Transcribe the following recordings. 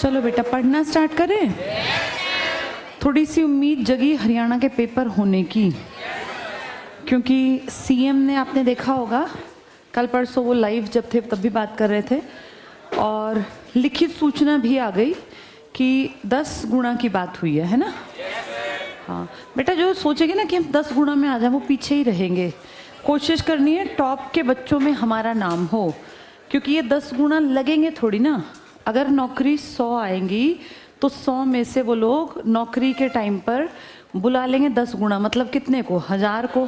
चलो बेटा पढ़ना स्टार्ट करें। थोड़ी सी उम्मीद जगी हरियाणा के पेपर होने की, क्योंकि सीएम ने आपने देखा होगा कल परसों वो लाइव जब थे तब भी बात कर रहे थे, और लिखित सूचना भी आ गई कि 10 गुणा की बात हुई है ना। हाँ बेटा, जो सोचेंगे ना कि हम 10 गुणा में आ जाए वो पीछे ही रहेंगे। कोशिश करनी है टॉप के बच्चों में हमारा नाम हो, क्योंकि ये 10 गुणा लगेंगे थोड़ी ना। अगर नौकरी 100 आएंगी तो 100 में से वो लोग नौकरी के टाइम पर बुला लेंगे 10 गुणा, मतलब कितने को? 1000 को।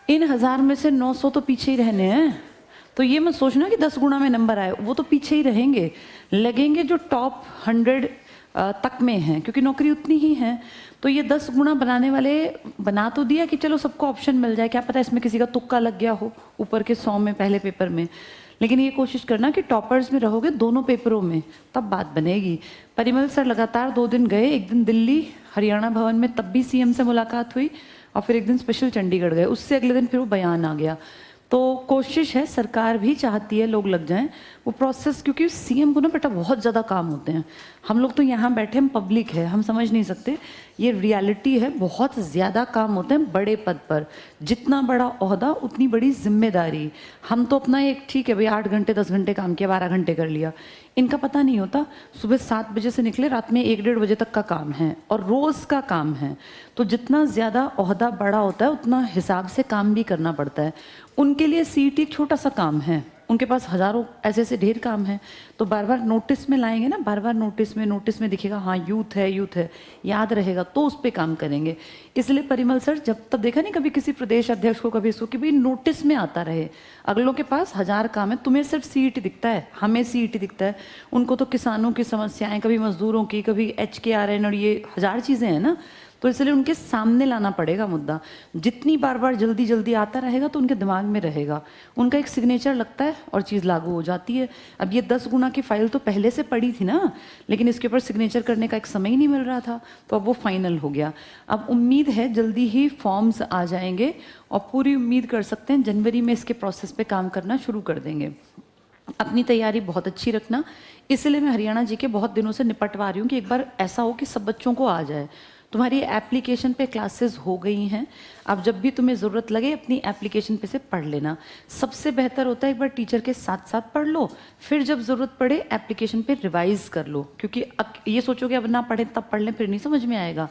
इन 1000 में से 900 तो पीछे ही रहने हैं। तो ये मत सोचना कि 10 गुणा में नंबर आए, वो तो पीछे ही रहेंगे। लगेंगे जो टॉप 100 तक में हैं, क्योंकि नौकरी उतनी ही है। तो ये 10 गुणा बनाने वाले बना तो दिया कि चलो सबको ऑप्शन मिल जाए, क्या पता इसमें किसी का तुक्का लग गया हो ऊपर के 100 में पहले पेपर में। लेकिन ये कोशिश करना कि टॉपर्स में रहोगे दोनों पेपरों में, तब बात बनेगी। परिमल सर लगातार 2 दिन गए, एक दिन दिल्ली हरियाणा भवन में, तब भी सीएम से मुलाकात हुई, और फिर एक दिन स्पेशल चंडीगढ़ गए। उससे अगले दिन फिर वो बयान आ गया। तो कोशिश है, सरकार भी चाहती है लोग लग जाएं वो प्रोसेस, क्योंकि सीएम को ना बेटा बहुत ज़्यादा काम होते हैं। हम लोग तो यहाँ बैठे, हम पब्लिक है, हम समझ नहीं सकते, ये रियलिटी है। बहुत ज़्यादा काम होते हैं बड़े पद पर। जितना बड़ा ओहदा उतनी बड़ी जिम्मेदारी। हम तो अपना एक ठीक है भाई 8 घंटे 10 घंटे काम किया, 12 घंटे कर लिया। इनका पता नहीं होता, सुबह 7 बजे से निकले, रात में 1-1:30 बजे तक का काम है, और रोज़ का काम है। तो जितना ज़्यादा ओहदा बड़ा होता है उतना हिसाब से काम भी करना पड़ता है। उनके लिए सीईटी एक छोटा सा काम है, उनके पास हज़ारों ऐसे ढेर काम है। तो बार बार नोटिस में लाएंगे ना, बार बार नोटिस में दिखेगा हाँ यूथ है, याद रहेगा, तो उस पर काम करेंगे। इसलिए परिमल सर, जब तब देखा नहीं कभी किसी प्रदेश अध्यक्ष को कभी इसको कि भाई नोटिस में आता रहे। अगलों के पास 1000 काम है, तुम्हें सिर्फ सीईटी दिखता है, हमें सीईटी दिखता है। उनको तो किसानों की समस्याएं, कभी मजदूरों की, कभी HKRN, और ये 1000 चीज़ें हैं ना। तो इसलिए उनके सामने लाना पड़ेगा मुद्दा। जितनी बार बार जल्दी जल्दी आता रहेगा तो उनके दिमाग में रहेगा, उनका एक सिग्नेचर लगता है और चीज़ लागू हो जाती है। अब ये 10 गुणा की फाइल तो पहले से पड़ी थी ना, लेकिन इसके ऊपर सिग्नेचर करने का एक समय ही नहीं मिल रहा था, तो अब वो फाइनल हो गया। अब उम्मीद है जल्दी ही फॉर्म्स आ जाएंगे, और पूरी उम्मीद कर सकते हैं जनवरी में इसके प्रोसेस पे काम करना शुरू कर देंगे। अपनी तैयारी बहुत अच्छी रखना। इसलिए मैं हरियाणा जी के बहुत दिनों से निपटवा रही हूँ कि एक बार ऐसा हो कि सब बच्चों को आ जाए। तुम्हारी एप्लीकेशन पे क्लासेस हो गई हैं, अब जब भी तुम्हें ज़रूरत लगे अपनी एप्लीकेशन पे से पढ़ लेना। सबसे बेहतर होता है एक बार टीचर के साथ साथ पढ़ लो, फिर जब ज़रूरत पड़े एप्लीकेशन पे रिवाइज़ कर लो, क्योंकि ये सोचोगे अब ना पढ़ें तब पढ़ लें, फिर नहीं समझ में आएगा।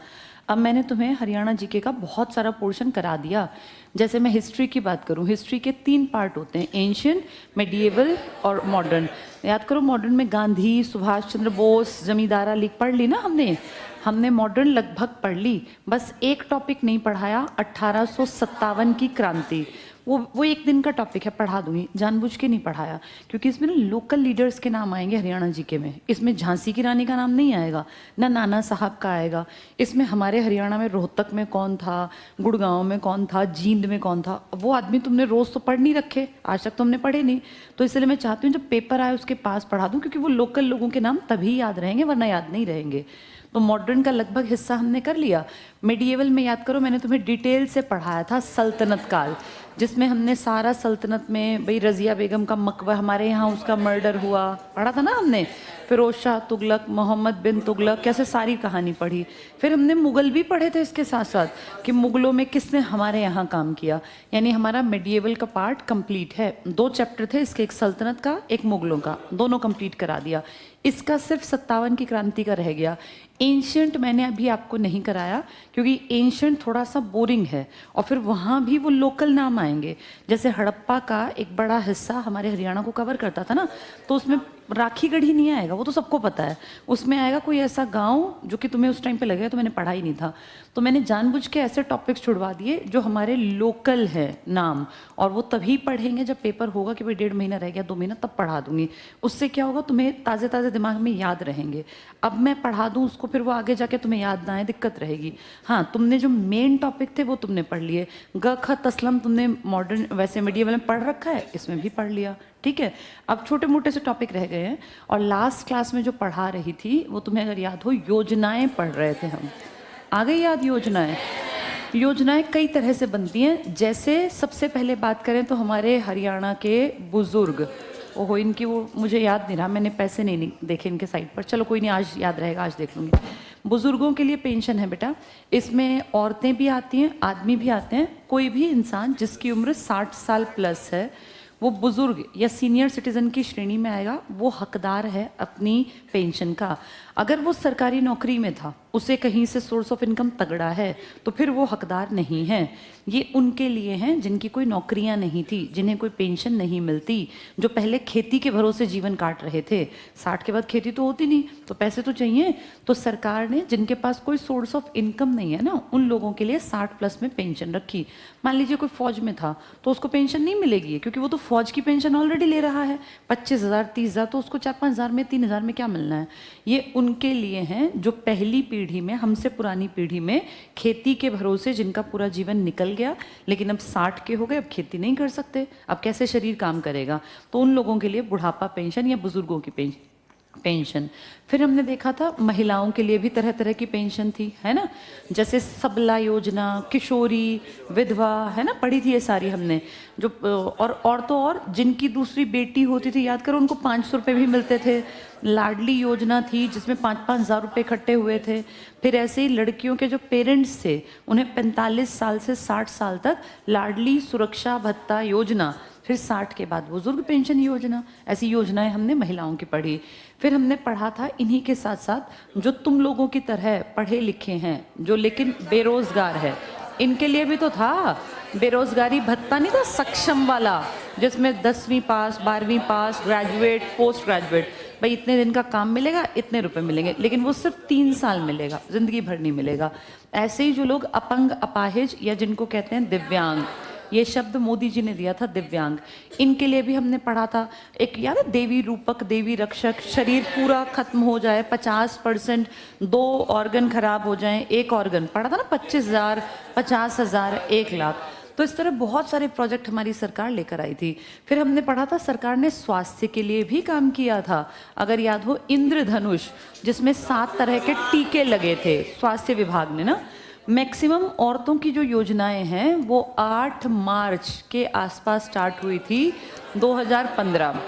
अब मैंने तुम्हें हरियाणा जीके का बहुत सारा पोर्शन करा दिया। जैसे मैं हिस्ट्री की बात करूं, हिस्ट्री के 3 पार्ट होते हैं, एंशियंट, मेडिएवल और मॉडर्न। याद करो, मॉडर्न में गांधी, सुभाष चंद्र बोस, जमींदारा लीग पढ़ ली ना हमने मॉडर्न लगभग पढ़ ली। बस एक टॉपिक नहीं पढ़ाया, 1857 की क्रांति। वो एक दिन का टॉपिक है, पढ़ा दूंगी, जानबूझ के नहीं पढ़ाया, क्योंकि इसमें ना लोकल लीडर्स के नाम आएंगे हरियाणा जीके में। इसमें झांसी की रानी का नाम नहीं आएगा, ना नाना साहब का आएगा। इसमें हमारे हरियाणा में रोहतक में कौन था, गुड़गांव में कौन था, जींद में कौन था, वो आदमी तुमने रोज़ तो पढ़ नहीं रखे, आज तक तुमने पढ़े नहीं। तो इसलिए मैं चाहती हूँ जब पेपर आए उसके पास पढ़ा दूँ, क्योंकि वो लोकल लोगों के नाम तभी याद रहेंगे, वरना याद नहीं रहेंगे। तो मॉडर्न का लगभग हिस्सा हमने कर लिया। मेडिएवल में याद करो, मैंने तुम्हें डिटेल से पढ़ाया था सल्तनत काल, जिसमें हमने सारा सल्तनत में भाई रजिया बेगम का मकबरा, हमारे यहाँ उसका मर्डर हुआ, पढ़ा था ना हमने। फिरोज शाह तुगलक, मोहम्मद बिन तुगलक, कैसे सारी कहानी पढ़ी। फिर हमने मुगल भी पढ़े थे इसके साथ साथ, कि मुगलों में किसने हमारे यहाँ काम किया। यानी हमारा मेडिएवल का पार्ट कंप्लीट है। 2 चैप्टर थे इसके, एक सल्तनत का, एक मुगलों का, दोनों कंप्लीट करा दिया। इसका सिर्फ 57 की क्रांति का रह गया। एंशियंट मैंने अभी आपको नहीं कराया, क्योंकि एंशियंट थोड़ा सा बोरिंग है, और फिर वहाँ भी वो लोकल नाम आएंगे। जैसे हड़प्पा का एक बड़ा हिस्सा हमारे हरियाणा को कवर करता था ना, तो उसमें राखीगढ़ी नहीं आएगा, वो तो सबको पता है। उसमें आएगा कोई ऐसा गांव जो कि तुम्हें उस टाइम पे लगेगा तो मैंने पढ़ा ही नहीं था। तो मैंने जानबूझ के ऐसे टॉपिक्स छुड़वा दिए जो हमारे लोकल है नाम, और वो तभी पढ़ेंगे जब पेपर होगा कि भाई 1.5 महीना रह गया, 2 महीना, तब पढ़ा दूंगी। उससे क्या होगा, तुम्हें ताज़े ताज़े दिमाग में याद रहेंगे। अब मैं पढ़ा दूँ उसको, फिर वो आगे जाके तुम्हें याद ना आए, दिक्कत रहेगी। हाँ, तुमने जो मेन टॉपिक थे वो तुमने पढ़ लिए। ग ख तस्लम तुमने मॉडर्न वैसे मीडियम में पढ़ रखा है, इसमें भी पढ़ लिया, ठीक है। अब छोटे मोटे से टॉपिक रह गए हैं। और लास्ट क्लास में जो पढ़ा रही थी वो तुम्हें अगर याद हो, योजनाएं पढ़ रहे थे हम, आ गई याद? योजनाएं कई तरह से बनती हैं। जैसे सबसे पहले बात करें तो हमारे हरियाणा के बुजुर्ग, ओहो, इनकी वो मुझे याद नहीं रहा, मैंने पैसे नहीं देखे इनके साइट पर। चलो कोई नहीं, आज याद रहेगा, आज देख लूँगी। बुजुर्गों के लिए पेंशन है बेटा, इसमें औरतें भी आती हैं, आदमी भी आते हैं। कोई भी इंसान जिसकी उम्र 60 साल प्लस है वो बुजुर्ग या सीनियर सिटीजन की श्रेणी में आएगा, वो हकदार है अपनी पेंशन का। अगर वो सरकारी नौकरी में था, उसे कहीं से सोर्स ऑफ इनकम तगड़ा है, तो फिर वो हकदार नहीं है। ये उनके लिए हैं जिनकी कोई नौकरियां नहीं थी, जिन्हें कोई पेंशन नहीं मिलती, जो पहले खेती के भरोसे जीवन काट रहे थे। 60 के बाद खेती तो होती नहीं, तो पैसे तो चाहिए। तो सरकार ने जिनके पास कोई सोर्स ऑफ इनकम नहीं है ना, उन लोगों के लिए 60 प्लस में पेंशन रखी। मान लीजिए कोई फौज में था तो उसको पेंशन नहीं मिलेगी, क्योंकि वो तो फौज की पेंशन ऑलरेडी ले रहा है 25,000 30,000, तो उसको 4-5 हज़ार में 3,000 में क्या मिलना है। ये उनके लिए हैं जो पहली पीढ़ी में, हमसे पुरानी पीढ़ी में खेती के भरोसे जिनका पूरा जीवन निकल गया, लेकिन अब 60 के हो गए, अब खेती नहीं कर सकते, अब कैसे शरीर काम करेगा। तो उन लोगों के लिए बुढ़ापा पेंशन या बुजुर्गों की पेंशन। फिर हमने देखा था महिलाओं के लिए भी तरह तरह की पेंशन थी, है ना, जैसे सबला योजना, किशोरी, विधवा, है ना, पढ़ी थी ये सारी हमने। जो और जिनकी दूसरी बेटी होती थी, याद करो, उनको 500 रुपये भी मिलते थे। लाडली योजना थी जिसमें 5-5 हज़ार रुपये इकट्ठे हुए थे। फिर ऐसे ही लड़कियों के जो पेरेंट्स थे उन्हें 45 साल से 60 साल तक लाडली सुरक्षा भत्ता योजना, फिर 60 के बाद बुजुर्ग पेंशन योजना, ऐसी योजनाएं हमने महिलाओं की पढ़ी। फिर हमने पढ़ा था इन्हीं के साथ साथ जो तुम लोगों की तरह पढ़े लिखे हैं, जो लेकिन बेरोजगार है, इनके लिए भी तो था बेरोजगारी भत्ता, नहीं था सक्षम वाला, जिसमें 10वीं पास, 12वीं पास, ग्रेजुएट, पोस्ट ग्रेजुएट, भाई इतने दिन का काम मिलेगा, इतने रुपए मिलेंगे, लेकिन वो सिर्फ 3 साल मिलेगा, जिंदगी भर नहीं मिलेगा। ऐसे ही जो लोग अपंग, अपाहिज या जिनको कहते हैं दिव्यांग, ये शब्द मोदी जी ने दिया था दिव्यांग, इनके लिए भी हमने पढ़ा था। एक याद है, देवी रूपक, देवी रक्षक, शरीर पूरा खत्म हो जाए, 50%, 2 ऑर्गन खराब हो जाएं, 1 ऑर्गन, पढ़ा था ना, 25,000, 50,000, 1 लाख। तो इस तरह बहुत सारे प्रोजेक्ट हमारी सरकार लेकर आई थी। फिर हमने पढ़ा था सरकार ने स्वास्थ्य के लिए भी काम किया था। अगर याद हो, इंद्रधनुष, जिसमें 7 तरह के टीके लगे थे स्वास्थ्य विभाग ने ना। मैक्सिमम औरतों की जो योजनाएं हैं वो 8 मार्च के आसपास स्टार्ट हुई थी 2015।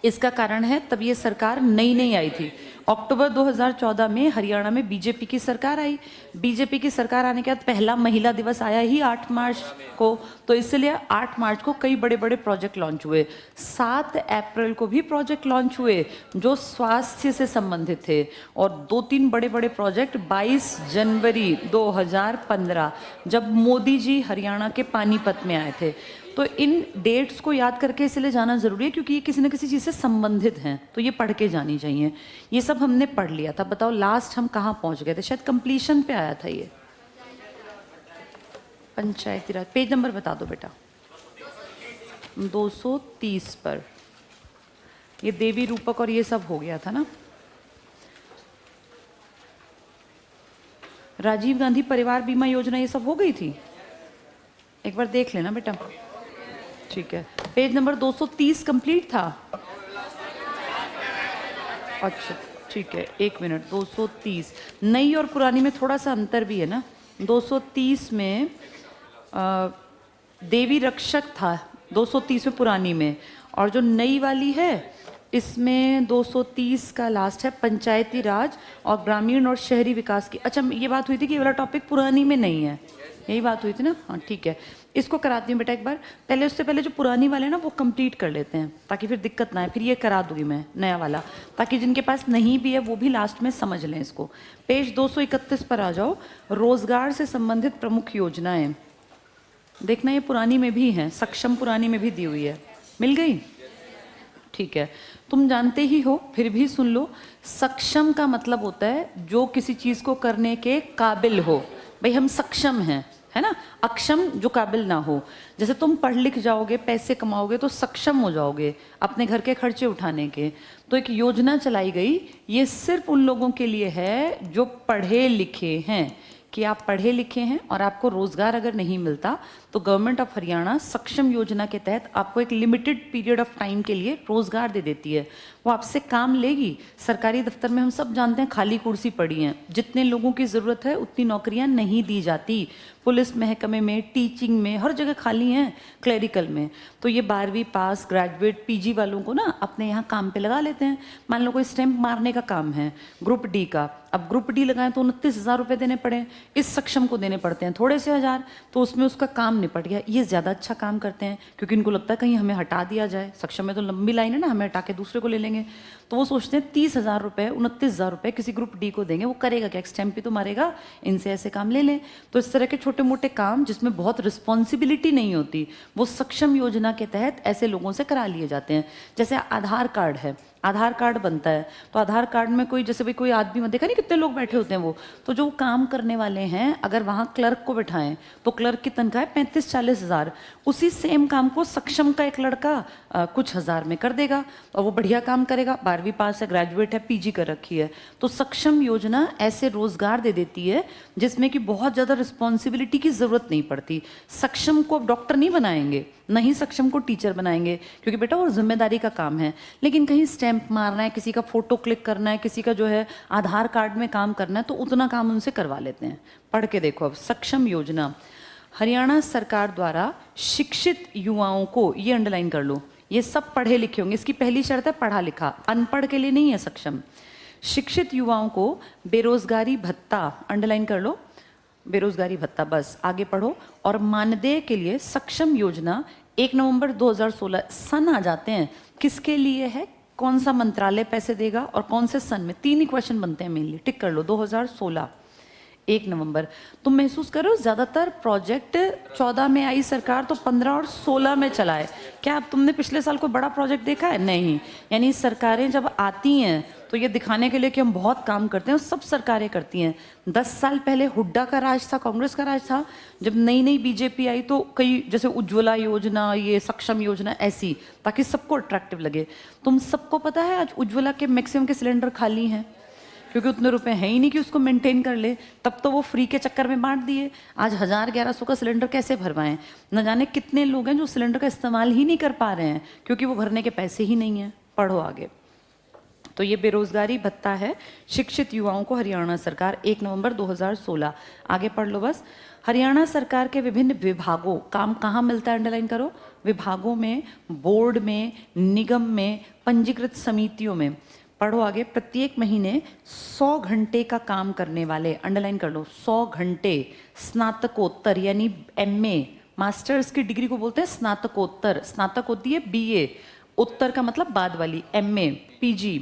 इसका कारण है तब ये सरकार नई आई थी। अक्टूबर 2014 में हरियाणा में बीजेपी की सरकार आई। बीजेपी की सरकार आने के बाद पहला महिला दिवस आया ही 8 मार्च को, तो इसलिए 8 मार्च को कई बड़े बड़े प्रोजेक्ट लॉन्च हुए। 7 अप्रैल को भी प्रोजेक्ट लॉन्च हुए जो स्वास्थ्य से संबंधित थे, और 2-3 बड़े बड़े प्रोजेक्ट 22 जनवरी 2015 जब मोदी जी हरियाणा के पानीपत में आए थे। तो इन डेट्स को याद करके इसलिए जाना ज़रूरी है क्योंकि ये किसी न किसी चीज़ से संबंधित हैं, तो ये पढ़ के जानी चाहिए। ये सब हमने पढ़ लिया था। बताओ लास्ट हम कहाँ पहुँच गए थे? शायद कंप्लीशन पे आया था ये, पंचायती राज। पेज नंबर बता दो बेटा। 230 पर ये देवी रूपक और ये सब हो गया था ना। राजीव गांधी परिवार बीमा योजना ये सब हो गई थी, एक बार देख लेना बेटा। ठीक है, पेज नंबर 230 कंप्लीट था। अच्छा ठीक है, 1 मिनट। 230 नई और पुरानी में थोड़ा सा अंतर भी है ना। 230 में देवी रक्षक था, 230 में पुरानी में, और जो नई वाली है इसमें 230 का लास्ट है पंचायती राज और ग्रामीण और शहरी विकास की। अच्छा ये बात हुई थी कि ये वाला टॉपिक पुरानी में नहीं है, यही बात हुई थी ना। हाँ ठीक है, इसको कराती हूँ बेटा एक बार। पहले उससे पहले जो पुरानी वाले ना वो कंप्लीट कर लेते हैं ताकि फिर दिक्कत ना आए। फिर ये करा दूंगी मैं नया वाला, ताकि जिनके पास नहीं भी है वो भी लास्ट में समझ लें इसको। पेज 231 पर आ जाओ। रोजगार से संबंधित प्रमुख योजनाएं देखना, ये पुरानी में भी हैं, सक्षम पुरानी में भी दी हुई है। मिल गई? ठीक है, तुम जानते ही हो फिर भी सुन लो। सक्षम का मतलब होता है जो किसी चीज को करने के काबिल हो। भाई हम सक्षम हैं, है ना। अक्षम जो काबिल ना हो। जैसे तुम पढ़ लिख जाओगे, पैसे कमाओगे तो सक्षम हो जाओगे अपने घर के खर्चे उठाने के। तो एक योजना चलाई गई, ये सिर्फ उन लोगों के लिए है जो पढ़े लिखे हैं। कि आप पढ़े लिखे हैं और आपको रोजगार अगर नहीं मिलता तो गवर्नमेंट ऑफ हरियाणा सक्षम योजना के तहत आपको एक लिमिटेड पीरियड ऑफ टाइम के लिए रोजगार दे देती है। वो आपसे काम लेगी। सरकारी दफ्तर में हम सब जानते हैं खाली कुर्सी पड़ी हैं, जितने लोगों की ज़रूरत है उतनी नौकरियां नहीं दी जाती। पुलिस महकमे में, टीचिंग में, हर जगह खाली हैं, क्लरिकल में। तो ये 12वीं पास, ग्रेजुएट, पीजी वालों को ना अपने यहाँ काम पे लगा लेते हैं। मान लो कोई स्टैंप मारने का काम है ग्रुप डी का, अब ग्रुप डी लगाएं तो 29,000 रुपये देने पड़े, इस सक्षम को देने पड़ते हैं थोड़े से हज़ार, तो उसमें उसका काम निपट गया। ये ज़्यादा अच्छा काम करते हैं क्योंकि इनको लगता है कहीं हमें हटा दिया जाए, सक्षम में तो लंबी लाइन है ना, हमें हटा के दूसरे को ले लेंगे। तो वो सोचते हैं 30,000 रुपये, 29,000 रुपये किसी ग्रुप डी को देंगे, वो करेगा क्या, एक स्टैंप ही तो मारेगा, इनसे ऐसे काम ले लें। तो इस तरह के छोटे मोटे काम जिसमें बहुत रिस्पॉन्सिबिलिटी नहीं होती, वो सक्षम योजना के तहत ऐसे लोगों से करा लिए जाते हैं। जैसे आधार कार्ड है, आधार कार्ड बनता है तो आधार कार्ड में कोई, जैसे भाई कोई आदमी, देखा नहीं कितने लोग बैठे होते हैं, वो तो जो काम करने वाले हैं अगर वहाँ क्लर्क को बैठाएं तो क्लर्क की तनख्वाह है 35-40 हज़ार। उसी सेम काम को सक्षम का एक लड़का कुछ हज़ार में कर देगा और वो बढ़िया काम करेगा, 12वीं पास है, ग्रेजुएट है, पीजी कर रखी है। तो सक्षम योजना ऐसे रोजगार दे देती है जिसमें कि बहुत ज़्यादा रिस्पॉन्सिबिलिटी की ज़रूरत नहीं पड़ती। सक्षम को अब डॉक्टर नहीं बनाएंगे, नहीं सक्षम को टीचर बनाएंगे, क्योंकि बेटा वो जिम्मेदारी का काम है। लेकिन कहीं स्टैंप मारना है, किसी का फोटो क्लिक करना है, किसी का जो है आधार कार्ड में काम करना है, तो उतना काम उनसे करवा लेते हैं। पढ़ के देखो अब, सक्षम योजना हरियाणा सरकार द्वारा शिक्षित युवाओं को, ये अंडरलाइन कर लो, ये सब पढ़े लिखे होंगे, इसकी पहली शर्त है पढ़ा लिखा, अनपढ़ के लिए नहीं है सक्षम। शिक्षित युवाओं को बेरोजगारी भत्ता, अंडरलाइन कर लो, बेरोजगारी भत्ता, बस आगे पढ़ो। और मानदेय के लिए सक्षम योजना 1 नवंबर 2016, सन आ जाते हैं, किसके लिए है, कौन सा मंत्रालय पैसे देगा और कौन से सन में, 3 ही क्वेश्चन बनते हैं मेनली, टिक कर लो, 2016 1 नवंबर। तुम महसूस करो ज़्यादातर प्रोजेक्ट 14 में आई सरकार तो 15 और 16 में चलाए। क्या अब तुमने पिछले साल कोई बड़ा प्रोजेक्ट देखा है? नहीं। यानी सरकारें जब आती हैं तो ये दिखाने के लिए कि हम बहुत काम करते हैं, सब सरकारें करती हैं। 10 साल पहले हुड्डा का राज था, कांग्रेस का राज था। जब नई नई बीजेपी आई तो कई, जैसे उज्ज्वला योजना, ये सक्षम योजना, ऐसी, ताकि सबको अट्रैक्टिव लगे। तुम सबको पता है आज उज्ज्वला के मैक्सिमम के सिलेंडर खाली हैं, क्योंकि उतने रुपए हैं ही नहीं कि उसको मेंटेन कर ले। तब तो वो फ्री के चक्कर में बांट दिए। आज 1000-1100 का सिलेंडर कैसे भरवाएं? न जाने कितने लोग हैं जो सिलेंडर का इस्तेमाल ही नहीं कर पा रहे हैं क्योंकि वो भरने के पैसे ही नहीं हैं। पढ़ो आगे। तो ये बेरोजगारी भत्ता है शिक्षित युवाओं को, हरियाणा सरकार, 1 नवंबर 2016। आगे पढ़ लो बस। हरियाणा सरकार के विभिन्न विभागों, काम कहाँ मिलता है, अंडरलाइन करो, विभागों में, बोर्ड में, निगम में, पंजीकृत समितियों में। पढ़ो आगे। प्रत्येक महीने 100 घंटे का काम करने वाले, अंडरलाइन कर लो, 100 घंटे, स्नातकोत्तर यानी MA, मास्टर्स की डिग्री को बोलते हैं स्नातकोत्तर। स्नातक होती है BA, उत्तर का मतलब बाद वाली, MA, PG।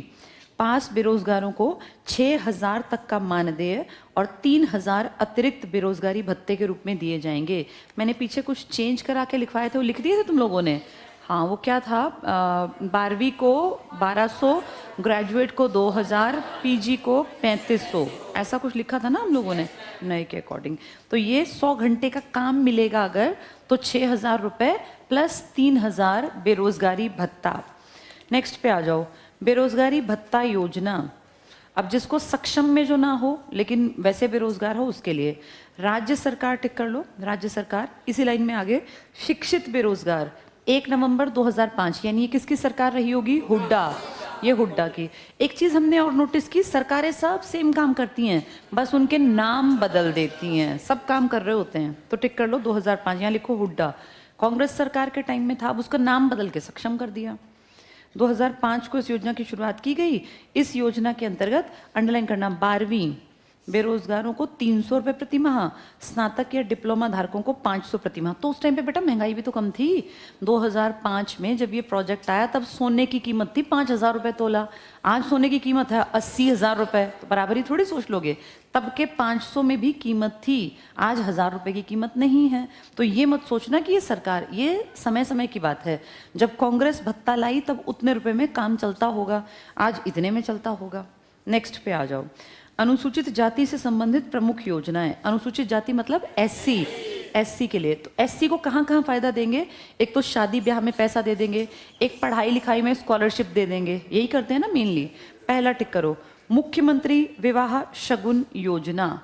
पास बेरोजगारों को 6,000 तक का मानदेय और 3,000 अतिरिक्त बेरोजगारी भत्ते के रूप में दिए जाएंगे। मैंने पीछे कुछ चेंज करा के लिखवाए थे, वो लिख दिए थे तुम लोगों ने? हाँ, वो क्या था, 12वीं को 1200, ग्रेजुएट को 2,000, PG को 3,500, ऐसा कुछ लिखा था ना हम लोगों ने नए के अकॉर्डिंग। तो ये 100 घंटे का काम मिलेगा अगर, तो 6,000 रुपये प्लस 3,000 बेरोजगारी भत्ता। नेक्स्ट पे आ जाओ, बेरोजगारी भत्ता योजना। अब जिसको सक्षम में जो ना हो लेकिन वैसे बेरोजगार हो, उसके लिए राज्य सरकार, टिक कर लो, राज्य सरकार। इसी लाइन में आगे, शिक्षित बेरोजगार, 1 नवंबर 2005, यानी ये किसकी सरकार रही होगी? हुड्डा, ये हुड्डा की। एक चीज़ हमने और नोटिस की, सरकारें सब सेम काम करती हैं, बस उनके नाम बदल देती हैं, सब काम कर रहे होते हैं। तो टिक कर लो 2005, यहाँ लिखो हुड्डा। कांग्रेस सरकार के टाइम में था, अब उसका नाम बदल के सक्षम कर दिया। 2005 को इस योजना की शुरुआत की गई। इस योजना के अंतर्गत, अंडरलाइन करना, 12वीं बेरोजगारों को 300 रुपये प्रति माह, स्नातक या डिप्लोमा धारकों को 500 प्रति माह। तो उस टाइम पे बेटा महंगाई भी तो कम थी। 2005 में जब ये प्रोजेक्ट आया तब सोने की कीमत थी 5,000 रुपये तोला। आज सोने की कीमत है 80,000 रुपये, तो बराबरी थोड़ी सोच लोगे। तब के 500 में भी कीमत थी, आज 1,000 रुपये की कीमत नहीं है। तो ये मत सोचना कि ये सरकार, ये समय समय की बात है। जब कांग्रेस भत्ता लाई तब उतने रुपए में काम चलता होगा, आज इतने में चलता होगा। नेक्स्ट पे आ जाओ, अनुसूचित जाति से संबंधित प्रमुख योजनाएं। अनुसूचित जाति मतलब SC के लिए। तो SC को कहाँ कहाँ फायदा देंगे? एक तो शादी ब्याह में पैसा दे देंगे, एक पढ़ाई लिखाई में स्कॉलरशिप दे देंगे, यही करते हैं ना मेनली। पहला टिक करो, मुख्यमंत्री विवाह शगुन योजना,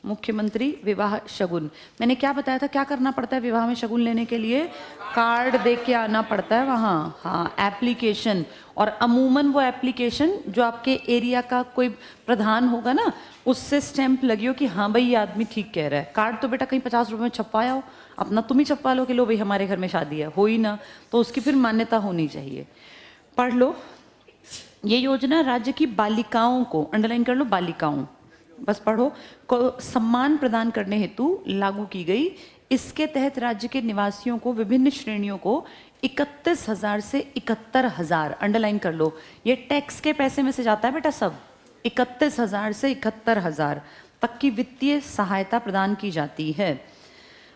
मुख्यमंत्री विवाह शगुन। मैंने क्या बताया था, क्या करना पड़ता है विवाह में शगुन लेने के लिए? कार्ड दे के आना पड़ता है वहाँ, हाँ, एप्लीकेशन। और अमूमन वो एप्लीकेशन जो आपके एरिया का कोई प्रधान होगा ना, उससे स्टैंप लगी हो कि हाँ भाई ये आदमी ठीक कह रहा है। कार्ड तो बेटा कहीं 50 रुपये में छपवाया हो, अपना तुम ही छपवा लो कि लो भाई हमारे घर में शादी है, हो ही ना, तो उसकी फिर मान्यता होनी चाहिए। पढ़ लो, ये योजना राज्य की बालिकाओं को, अंडरलाइन कर लो, बालिकाओं, बस पढ़ो, को सम्मान प्रदान करने हेतु लागू की गई। इसके तहत राज्य के निवासियों को विभिन्न श्रेणियों को 31,000 से 71,000, अंडरलाइन कर लो, ये टैक्स के पैसे में से जाता है बेटा सब, 31,000 से 71,000 तक की वित्तीय सहायता प्रदान की जाती है।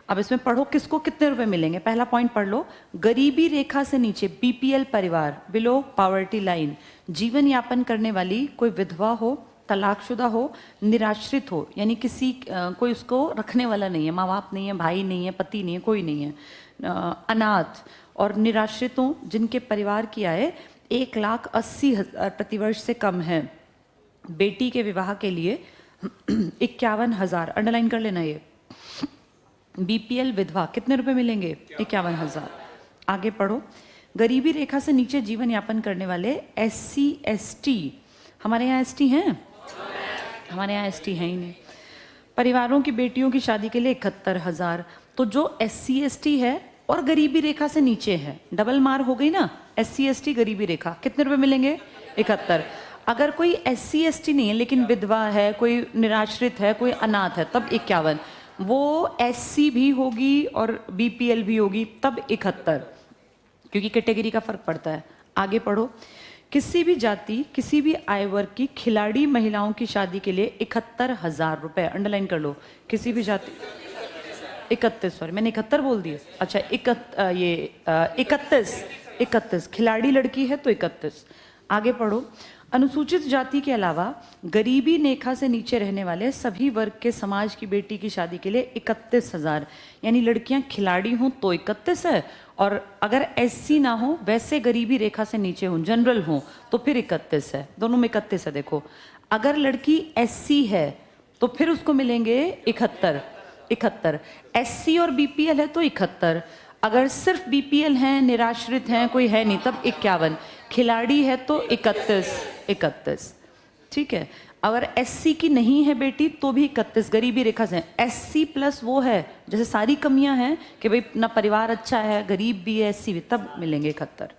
अब इसमें पढ़ो किसको कितने रुपए मिलेंगे। पहला पॉइंट पढ़ लो, गरीबी रेखा से नीचे बीपीएल परिवार, बिलो पॉवर्टी लाइन, जीवन यापन करने वाली कोई विधवा हो, तलाकशुदा हो, निराश्रित हो, यानी किसी कोई उसको रखने वाला नहीं है, माँ बाप नहीं है, भाई नहीं है, पति नहीं है, कोई नहीं है, अनाथ और निराश्रितों जिनके परिवार की आय 1,80,000 प्रतिवर्ष से कम है। बेटी के विवाह के लिए 51,000, अंडरलाइन कर लेना, ये बीपीएल विधवा कितने रुपए मिलेंगे? 51,000। आगे पढ़ो, गरीबी रेखा से नीचे जीवन यापन करने वाले एससी एसटी, हमारे यहाँ एसटी हैं? हमारे यहाँ एसटी है ही नहीं। परिवारों की बेटियों की शादी के लिए 71,000। तो जो एससी एसटी है और गरीबी रेखा से नीचे है, डबल मार हो गई ना, एससी एसटी गरीबी रेखा, कितने रुपए मिलेंगे? 71। अगर कोई एससी एसटी नहीं है लेकिन विधवा है, कोई निराश्रित है, कोई अनाथ है, तब 51। वो एससी भी होगी और बीपीएल भी होगी, तब 71, क्योंकि कैटेगरी का फर्क पड़ता है। आगे पढ़ो, किसी भी जाति, किसी भी आय वर्ग की खिलाड़ी महिलाओं की शादी के लिए 71,000 रुपए, अंडरलाइन कर लो, किसी भी जाति, 31, सॉरी मैंने 71 बोल दिया, अच्छा 31 खिलाड़ी लड़की है तो 31। आगे पढ़ो, अनुसूचित जाति के अलावा गरीबी रेखा से नीचे रहने वाले सभी वर्ग के समाज की बेटी की शादी के लिए 31,000, यानी लड़कियां खिलाड़ी हों तो 31 है, और अगर एससी ना हो, वैसे गरीबी रेखा से नीचे हों, जनरल हों, तो फिर 31 है, दोनों में 31 है। देखो, अगर लड़की एससी है तो फिर उसको मिलेंगे 71, एससी और बीपीएल है तो 71, अगर सिर्फ बीपीएल हैं, निराश्रित हैं, कोई है नहीं, तब 51, खिलाड़ी है तो 31, ठीक है। अगर एससी की नहीं है बेटी तो भी 31, गरीबी रेखा से। एससी प्लस वो है, जैसे सारी कमियां हैं कि भाई ना परिवार अच्छा है, गरीब भी है, एससी भी, तब मिलेंगे 71।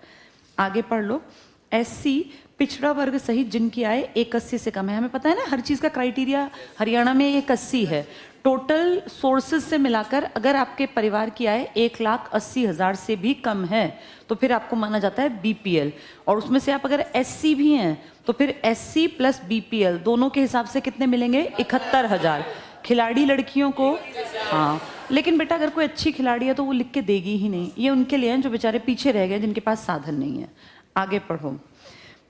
आगे पढ़ लो, एससी पिछड़ा वर्ग सहित जिनकी आय 180 से कम है। हमें पता है ना हर चीज़ का क्राइटेरिया हरियाणा में 180 है। टोटल सोर्सेज से मिलाकर अगर आपके परिवार की आय 1,80,000 से भी कम है तो फिर आपको माना जाता है बीपीएल, और उसमें से आप अगर एससी भी हैं तो फिर एससी प्लस बीपीएल दोनों के हिसाब से कितने मिलेंगे? 71,000। खिलाड़ी लड़कियों को, हाँ, लेकिन बेटा अगर कोई अच्छी खिलाड़ी है तो वो लिख के देगी ही नहीं, ये उनके लिए हैं जो बेचारे पीछे रह गए, जिनके पास साधन नहीं है। आगे पढ़ो,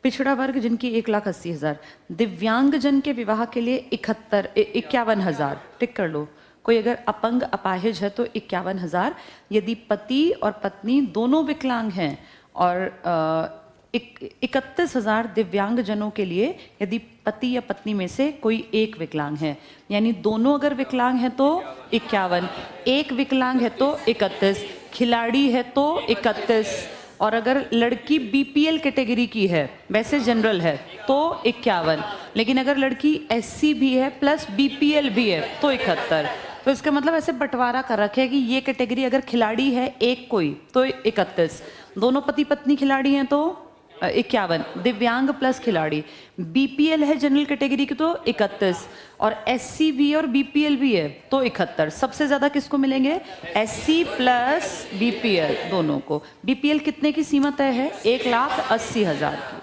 पिछड़ा वर्ग जिनकी 1,80,000, दिव्यांगजन के विवाह के लिए 51,000, टिक कर लो। कोई अगर अपंग अपाहिज है तो 51,000, यदि पति और पत्नी दोनों विकलांग हैं, और 31,000 दिव्यांगजनों के लिए यदि पति या पत्नी में से कोई एक विकलांग है, यानी दोनों अगर विकलांग हैं तो 51, एक विकलांग है तो 31, खिलाड़ी है तो 31, और अगर लड़की बीपीएल कैटेगरी की है, वैसे जनरल है, तो 51, लेकिन अगर लड़की एससी भी है प्लस बीपीएल भी है तो 71। तो इसका मतलब ऐसे बंटवारा कर रखे है कि ये कैटेगरी अगर खिलाड़ी है एक कोई तो 31, दोनों पति पत्नी खिलाड़ी हैं तो 51, दिव्यांग प्लस खिलाड़ी, बीपीएल है जनरल कैटेगरी की तो 31, और एससी भी और बीपीएल भी है तो 71। सबसे ज्यादा किसको मिलेंगे? एससी प्लस बीपीएल दोनों को। बीपीएल कितने की सीमा तय है? 1,80,000 की।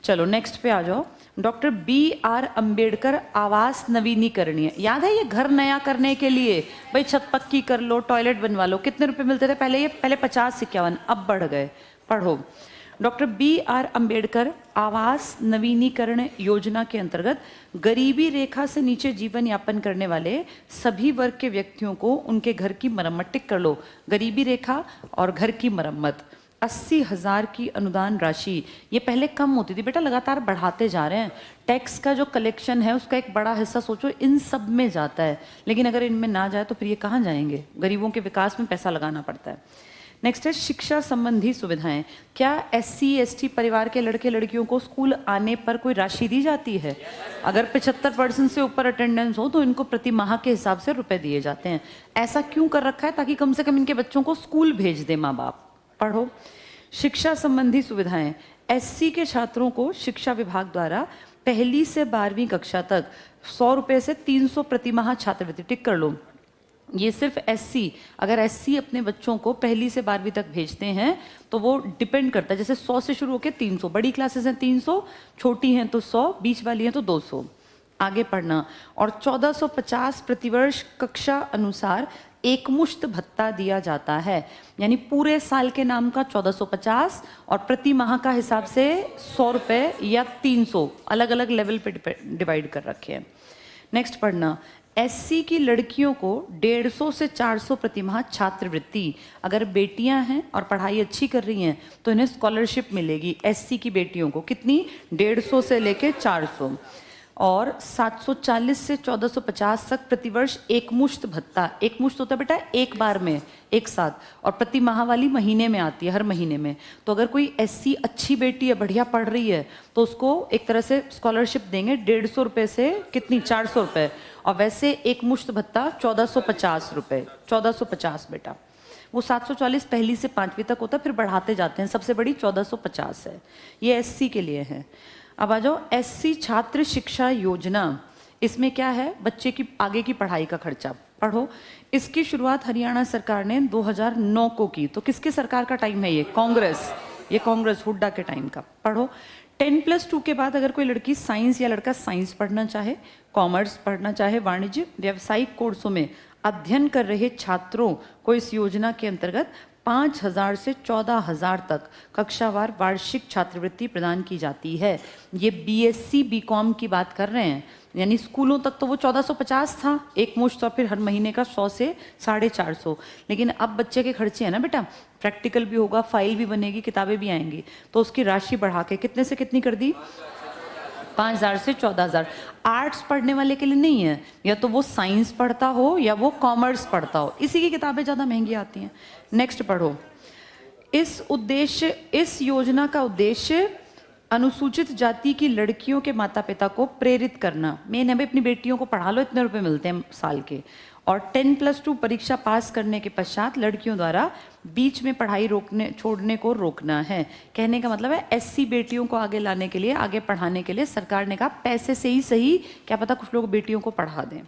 चलो नेक्स्ट पे आ जाओ, डॉक्टर BR अम्बेडकर आवास नवीनीकरणीय, याद है ये घर नया करने के लिए, भाई छत पक्की कर लो, टॉयलेट बनवा लो, कितने रुपए मिलते थे पहले? ये पहले 50-51, अब बढ़ गए। पढ़ो, डॉक्टर BR अम्बेडकर आवास नवीनीकरण योजना के अंतर्गत गरीबी रेखा से नीचे जीवन यापन करने वाले सभी वर्ग के व्यक्तियों को उनके घर की मरम्मत, टिक कर लो, गरीबी रेखा और घर की मरम्मत। 80,000 की अनुदान राशि, ये पहले कम होती थी बेटा, लगातार बढ़ाते जा रहे हैं। टैक्स का जो कलेक्शन है उसका एक बड़ा हिस्सा सोचो इन सब में जाता है, लेकिन अगर इनमें ना जाए तो फिर ये कहाँ जाएंगे? गरीबों के विकास में पैसा लगाना पड़ता है। नेक्स्ट है शिक्षा संबंधी सुविधाएं। क्या SC/ST परिवार के लड़के लड़कियों को स्कूल आने पर कोई राशि दी जाती है? अगर 75% से ऊपर अटेंडेंस हो तो इनको प्रति माह के हिसाब से रुपए दिए जाते हैं। ऐसा क्यों कर रखा है? ताकि कम से कम इनके बच्चों को स्कूल भेज दे माँ बाप। पढ़ो। शिक्षा संबंधी सुविधाएं। SC के छात्रों को शिक्षा विभाग द्वारा पहली से 12वीं कक्षा तक 100 रुपए से 300 प्रति माह छात्रवृत्ति, टिक कर लो। ये सिर्फ SC, अगर SC अपने बच्चों को पहली से 12वीं तक भेजते हैं तो वो डिपेंड करता है, जैसे 100 से शुरू होकर 300, बड़ी क्लासेस हैं 300, छोटी हैं तो 100, बीच वाली हैं तो 200। आगे पढ़ना। और 1450 प्रतिवर्ष कक्षा अनुसार एकमुश्त भत्ता दिया जाता है, यानी पूरे साल के नाम का 1450 और प्रति माह का हिसाब से 100 रुपये या 300, अलग अलग लेवल पे डिवाइड कर रखे हैं। नेक्स्ट पढ़ना। SC की लड़कियों को 150 से 400 प्रति माह छात्रवृत्ति, अगर बेटियां हैं और पढ़ाई अच्छी कर रही हैं तो इन्हें स्कॉलरशिप मिलेगी। SC की बेटियों को कितनी? 150 से लेके 400। और 740 से 1450 तक प्रतिवर्ष एकमुश्त भत्ता, एकमुश्त होता है बेटा एक बार में, एक साथ, और प्रति माह वाली महीने में आती है, हर महीने में। तो अगर कोई SC अच्छी बेटी है, बढ़िया पढ़ रही है, तो उसको एक तरह से स्कॉलरशिप देंगे 150 रुपये से कितनी? 400 रुपये। और वैसे एकमुश्त भत्ता 1450 रुपये, 1450 बेटा। वो 740 पहली से 5वीं तक होता है, फिर बढ़ाते जाते हैं, सबसे बड़ी 1450 है। ये SC के लिए है। अब आ जाओ SC छात्र शिक्षा योजना। इसमें क्या है? बच्चे की आगे की पढ़ाई का खर्चा। पढ़ो। इसकी शुरुआत हरियाणा सरकार ने 2009 को की। तो किसके सरकार का टाइम है ये? कांग्रेस। ये कांग्रेस हुड्डा के टाइम का। पढ़ो। 10+2 के बाद अगर कोई लड़की साइंस या लड़का साइंस पढ़ना चाहे, कॉमर्स पढ़ना चाहे, वाणिज्य, व्यावसायिक कोर्सों में अध्ययन कर रहे छात्रों को इस योजना के अंतर्गत 5,000 से 14,000 तक कक्षावार वार्षिक छात्रवृत्ति प्रदान की जाती है। ये BSc BCom की बात कर रहे हैं, यानी स्कूलों तक तो वो 1450 था एक मुश्त, और फिर हर महीने का 100 से 450। लेकिन अब बच्चे के खर्चे हैं ना बेटा, प्रैक्टिकल भी होगा, फाइल भी बनेगी, किताबें भी आएंगी, तो उसकी राशि बढ़ा के कितने से कितनी कर दी? 5,000 से 14,000। आर्ट्स पढ़ने वाले के लिए नहीं है, या तो वो साइंस पढ़ता हो या वो कॉमर्स पढ़ता हो, इसी की किताबें ज़्यादा महंगी आती हैं। नेक्स्ट पढ़ो। इस योजना का उद्देश्य अनुसूचित जाति की लड़कियों के माता पिता को प्रेरित करना। मेन है भाई, अपनी बेटियों को पढ़ा लो, इतने रुपए मिलते हैं साल के। और 10+2 परीक्षा पास करने के पश्चात लड़कियों द्वारा बीच में पढ़ाई छोड़ने को रोकना है। कहने का मतलब है SC बेटियों को आगे लाने के लिए, आगे पढ़ाने के लिए सरकार ने कहा पैसे से ही सही, क्या पता कुछ लोग बेटियों को पढ़ा दें।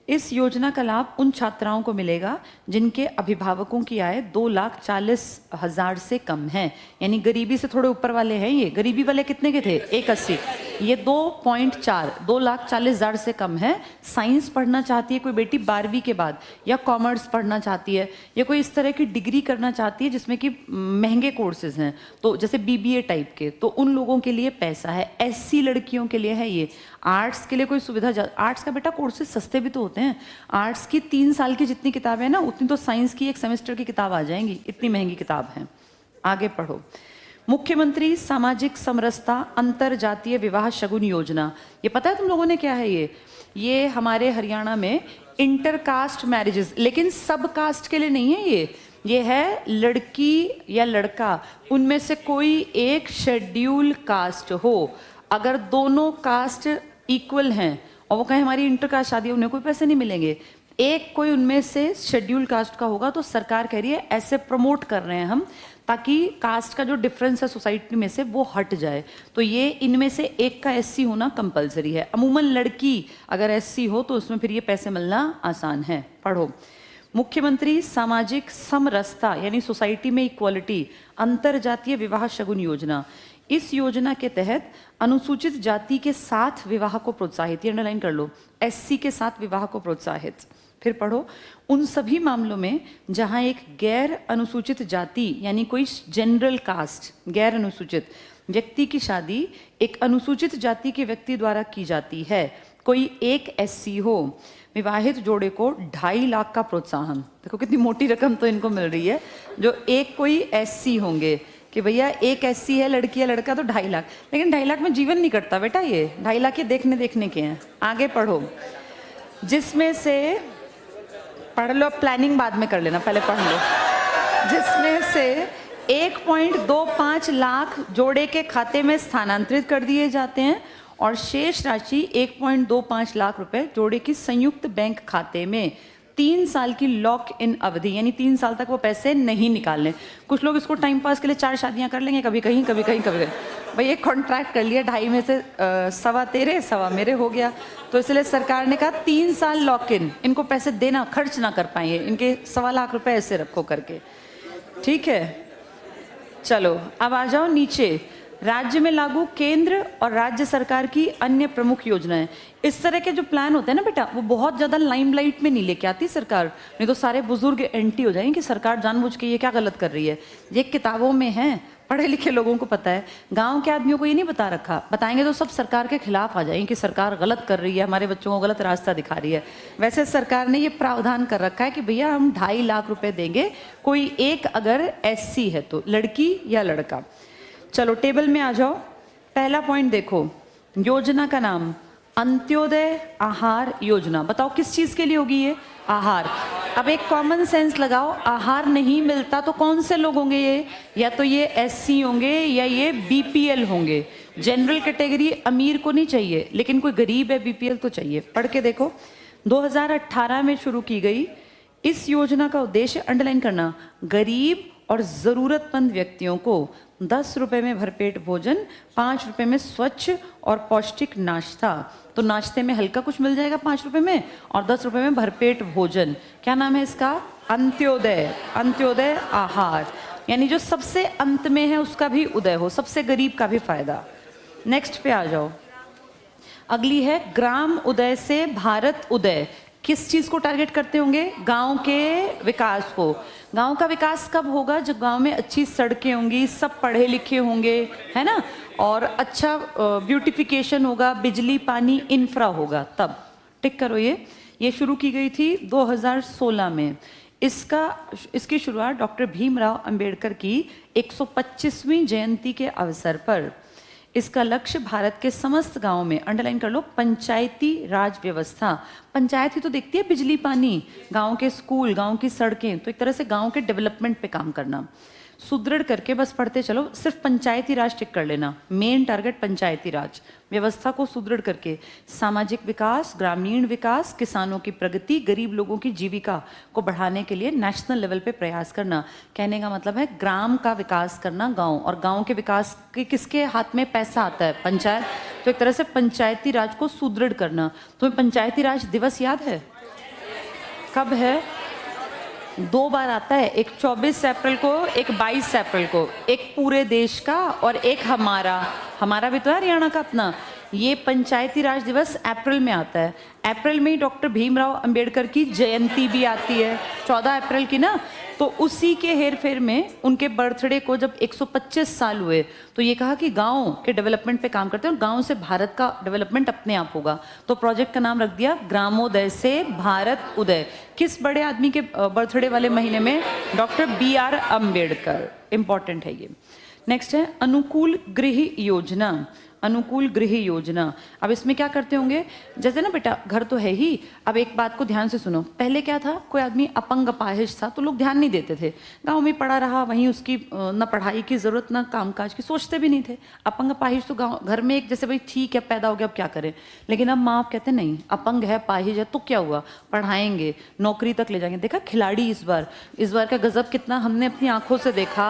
इस योजना का लाभ उन छात्राओं को मिलेगा जिनके अभिभावकों की आय 2,40,000 से कम है, यानी गरीबी से थोड़े ऊपर वाले हैं। ये गरीबी वाले कितने के थे? 180। ये 2.4, 2,40,000 से कम है। साइंस पढ़ना चाहती है कोई बेटी 12वीं के बाद, या कॉमर्स पढ़ना चाहती है, या कोई इस तरह की डिग्री करना चाहती है जिसमें कि महंगे कोर्सेज हैं, तो जैसे BBA टाइप के, तो उन लोगों के लिए पैसा है। SC लड़कियों के लिए है ये। आर्ट्स के लिए कोई सुविधा, आर्ट्स का बेटा कोर्सेज सस्ते भी तो होते हैं। आर्ट्स की 3 साल की जितनी किताबें हैं ना, उतनी तो साइंस की 1 सेमेस्टर की किताब आ जाएंगी, इतनी महंगी किताब है। आगे पढ़ो। मुख्यमंत्री सामाजिक समरसता अंतर जातीय विवाह शगुन योजना, ये पता है तुम लोगों ने क्या है? ये हमारे हरियाणा में इंटरकास्ट मैरिजेस, लेकिन सब कास्ट के लिए नहीं है ये है लड़की या लड़का, उनमें से कोई एक शेड्यूल कास्ट हो। अगर दोनों कास्ट इक्वल हैं और वो कहें हमारी इंटरकास्ट शादी, उन्हें कोई पैसे नहीं मिलेंगे। एक कोई उनमें से शेड्यूल कास्ट का होगा तो सरकार कह रही है ऐसे प्रमोट कर रहे हैं हम, ताकि कास्ट का जो डिफरेंस है सोसाइटी में से वो हट जाए। तो ये इनमें से एक का SC होना कंपलसरी है। अमूमन लड़की अगर SC हो तो उसमें फिर ये पैसे मिलना आसान है। पढ़ो। मुख्यमंत्री सामाजिक समरसता यानी सोसाइटी में इक्वालिटी अंतर जातीय विवाह शगुन योजना, इस योजना के तहत अनुसूचित जाति के साथ विवाह को प्रोत्साहित, ये अंडरलाइन कर लो, SC के साथ विवाह को प्रोत्साहित। फिर पढ़ो। उन सभी मामलों में जहां एक गैर अनुसूचित जाति यानी कोई जनरल कास्ट गैर अनुसूचित व्यक्ति की शादी एक अनुसूचित जाति के व्यक्ति द्वारा की जाती है कोई एक एससी हो, विवाहित जोड़े को 2.5 लाख का प्रोत्साहन। देखो कितनी मोटी रकम तो इनको मिल रही है, जो एक कोई एससी होंगे कि भैया एक एससी है, लड़की है लड़का, तो 2.5 लाख। लेकिन 2.5 लाख में जीवन नहीं कटता बेटा, ये 2.5 लाख ये देखने के हैं। आगे पढ़ो, जिसमें से पढ़ लो, प्लानिंग बाद में कर लेना, पहले पढ़ लो। जिसमें से 1.25 लाख जोड़े के खाते में स्थानांतरित कर दिए जाते हैं और शेष राशि 1.25 लाख रुपए जोड़े की संयुक्त बैंक खाते में 3 साल की लॉक इन अवधि, यानी 3 साल तक वो पैसे नहीं निकालने। कुछ लोग इसको टाइम पास के लिए 4 शादियां कर लेंगे, कभी कहीं कभी कहीं कभी कहीं। भाई एक कॉन्ट्रैक्ट कर लिया, 2.5 में से 1.25 तेरे 1.25 मेरे हो गया, तो इसलिए सरकार ने कहा 3 साल लॉक इन, इनको पैसे देना खर्च ना कर पाएंगे, इनके 1.25 लाख रुपए ऐसे रखो करके। ठीक है, चलो अब आ जाओ नीचे। राज्य में लागू केंद्र और राज्य सरकार की अन्य प्रमुख योजनाएं। इस तरह के जो प्लान होते हैं ना बेटा, वो बहुत ज़्यादा लाइमलाइट में नहीं लेके आती सरकार, नहीं तो सारे बुजुर्ग एंटी हो जाएंगे कि सरकार जानबूझ के ये क्या गलत कर रही है। ये किताबों में है, पढ़े लिखे लोगों को पता है, गांव के आदमियों को ये नहीं बता रखा। बताएंगे तो सब सरकार के खिलाफ आ जाएंगे कि सरकार गलत कर रही है, हमारे बच्चों को गलत रास्ता दिखा रही है। वैसे सरकार ने ये प्रावधान कर रखा है कि भैया हम 2.5 लाख रुपए देंगे, कोई एक अगर एससी है तो, लड़की या लड़का। चलो टेबल में आ जाओ, पहला पॉइंट देखो, योजना का नाम अंत्योदय आहार योजना। बताओ किस चीज के लिए होगी ये? आहार। अब एक कॉमन सेंस लगाओ, आहार नहीं मिलता तो कौन से लोग होंगे ये? या तो ये एससी होंगे या ये बीपीएल होंगे। जनरल कैटेगरी अमीर को नहीं चाहिए, लेकिन कोई गरीब है बीपीएल तो चाहिए। पढ़ के देखो, 2018 में शुरू की गई इस योजना का उद्देश्य, अंडरलाइन करना, गरीब और ज़रूरतमंद व्यक्तियों को 10 रुपये में भरपेट भोजन, 5 रुपये में स्वच्छ और पौष्टिक नाश्ता, तो नाश्ते में हल्का कुछ मिल जाएगा 5 रुपये में, और 10 रुपये में भरपेट भोजन। क्या नाम है इसका? अंत्योदय। अंत्योदय आहार, यानी जो सबसे अंत में है उसका भी उदय हो, सबसे गरीब का भी फायदा। नेक्स्ट पे आ जाओ, अगली है ग्राम उदय से भारत उदय। किस चीज को टारगेट करते होंगे? गांव के विकास को। गांव का विकास कब होगा? जब गांव में अच्छी सड़कें होंगी, सब पढ़े लिखे होंगे, है ना, और अच्छा ब्यूटिफिकेशन होगा, बिजली पानी इंफ्रा होगा, तब। टिक करो, ये शुरू की गई थी 2016 में। इसकी शुरुआत डॉक्टर भीमराव अंबेडकर की 125वीं जयंती के अवसर पर। इसका लक्ष्य भारत के समस्त गांवों में, अंडरलाइन कर लो, पंचायती राज व्यवस्था। पंचायत ही तो देखती है बिजली पानी, गांव के स्कूल, गांव की सड़कें, तो एक तरह से गांव के डेवलपमेंट पे काम करना। सुदृढ़ करके, बस पढ़ते चलो, सिर्फ पंचायती राज टिक कर लेना, मेन टारगेट पंचायती राज व्यवस्था को सुदृढ़ करके सामाजिक विकास, ग्रामीण विकास, किसानों की प्रगति, गरीब लोगों की जीविका को बढ़ाने के लिए नेशनल लेवल पे प्रयास करना। कहने का मतलब है ग्राम का विकास करना, गांव, और गांव के विकास के किसके हाथ में पैसा आता है? पंचायत। तो एक तरह से पंचायती राज को सुदृढ़ करना। तुम्हें पंचायती राज दिवस याद है? कब है? 2 बार आता है, एक 24 अप्रैल को, एक 22 अप्रैल को, एक पूरे देश का और एक हमारा भी तो है हरियाणा का अपना। ये पंचायती राज दिवस अप्रैल में आता है। अप्रैल में ही डॉक्टर भीमराव अंबेडकर की जयंती भी आती है, 14 अप्रैल की ना, तो उसी के हेरफेर में उनके बर्थडे को जब 125 साल हुए, तो ये कहा कि गांव के डेवलपमेंट पे काम करते हैं और गांव से भारत का डेवलपमेंट अपने आप होगा, तो प्रोजेक्ट का नाम रख दिया ग्रामोदय से भारत उदय। किस बड़े आदमी के बर्थडे वाले महीने में? Doctor BR Ambedkar. इंपॉर्टेंट है ये। नेक्स्ट है अनुकूल गृह योजना। अनुकूल गृह योजना। अब इसमें क्या करते होंगे? जैसे ना बेटा, घर तो है ही, अब एक बात को ध्यान से सुनो। पहले क्या था, कोई आदमी अपंग अपाहिज था तो लोग ध्यान नहीं देते थे, गांव में पड़ा रहा, वहीं उसकी न पढ़ाई की जरूरत न कामकाज की, सोचते भी नहीं थे। अपंग अपाहिज तो गाँव घर में एक जैसे भाई ठीक है पैदा हो गया, अब क्या करें। लेकिन अब माँ बाप कहते नहीं, अपंग है, अपाहिज है, तो क्या हुआ, पढ़ाएंगे, नौकरी तक ले जाएंगे। देखा खिलाड़ी इस बार का गजब कितना हमने अपनी आंखों से देखा।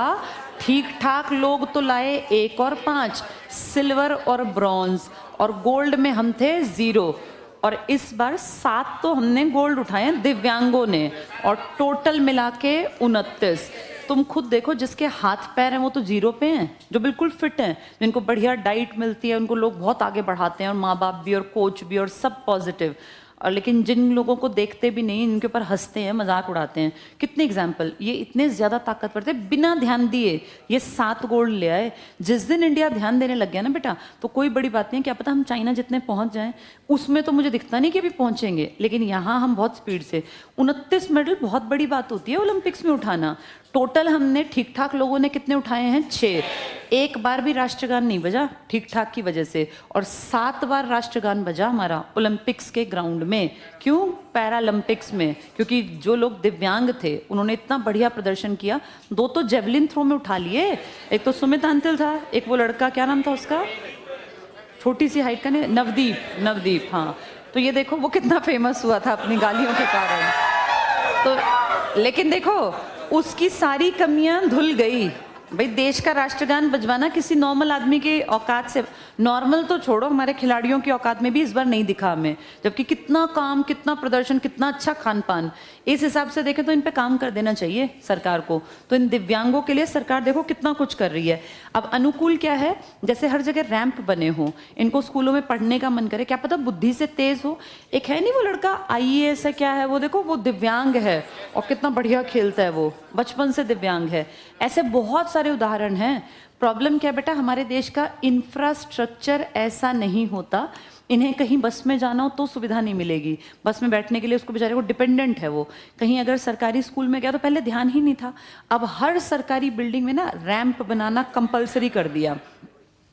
ठीक ठाक लोग तो लाए 1 और 5, सिल्वर और ब्रॉन्ज, और गोल्ड में हम थे 0, और इस बार 7 तो हमने गोल्ड उठाए दिव्यांगों ने, और टोटल मिला के 29। तुम खुद देखो, जिसके हाथ पैर हैं वो तो 0 पे हैं, जो बिल्कुल फिट हैं, जिनको बढ़िया डाइट मिलती है, उनको लोग बहुत आगे बढ़ाते हैं, और माँ बाप भी और कोच भी और सब पॉजिटिव। और लेकिन जिन लोगों को देखते भी नहीं, इनके ऊपर हंसते हैं, मजाक उड़ाते हैं। कितने एग्जाम्पल, ये इतने ज़्यादा ताकतवर थे, बिना ध्यान दिए ये 7 गोल्ड ले आए। जिस दिन इंडिया ध्यान देने लग गया ना बेटा, तो कोई बड़ी बात नहीं, क्या पता हम चाइना जितने पहुंच जाएं। उसमें तो मुझे दिखता नहीं कि अभी पहुंचेंगे, लेकिन यहाँ हम बहुत स्पीड से 29 मेडल बहुत बड़ी बात होती है ओलंपिक्स में उठाना। टोटल हमने ठीक ठाक लोगों ने कितने उठाए हैं? 6। एक बार भी राष्ट्रगान नहीं बजा ठीक ठाक की वजह से, और 7 बार राष्ट्रगान बजा हमारा ओलंपिक्स के ग्राउंड में। क्यों? पैरालंपिक्स में, क्योंकि जो लोग दिव्यांग थे उन्होंने इतना बढ़िया प्रदर्शन किया। 2 तो जेवलिन थ्रो में उठा लिए, एक तो सुमित अंतिल था, एक वो लड़का क्या नाम था उसका, छोटी सी हाइट का, नवदीप। हाँ, तो ये देखो वो कितना फेमस हुआ था अपनी गालियों के कारण। तो लेकिन देखो उसकी सारी कमियां धुल गई। भाई देश का राष्ट्रगान बजवाना किसी नॉर्मल आदमी के औकात से, नॉर्मल तो छोड़ो, हमारे खिलाड़ियों की औकात में भी इस बार नहीं दिखा हमें। जबकि कितना काम, कितना प्रदर्शन, कितना अच्छा खान पान। इस हिसाब से देखें तो इन पे काम कर देना चाहिए सरकार को। तो इन दिव्यांगों के लिए सरकार देखो कितना कुछ कर रही है। अब अनुकूल क्या है, जैसे हर जगह रैंप बने हो, इनको स्कूलों में पढ़ने का मन करे, क्या पता बुद्धि से तेज हो। एक है नहीं वो लड़का IAS है, क्या है वो, देखो वो दिव्यांग है और कितना बढ़िया खेलता है, वो बचपन से दिव्यांग है। ऐसे बहुत सारे उदाहरण हैं। प्रॉब्लम क्या बेटा, हमारे देश का इंफ्रास्ट्रक्चर ऐसा नहीं होता। इन्हें कहीं बस में जाना हो तो सुविधा नहीं मिलेगी, बस में बैठने के लिए उसको बेचारे को डिपेंडेंट है वो। कहीं अगर सरकारी स्कूल में गया तो पहले ध्यान ही नहीं था। अब हर सरकारी बिल्डिंग में ना रैंप बनाना कंपलसरी कर दिया,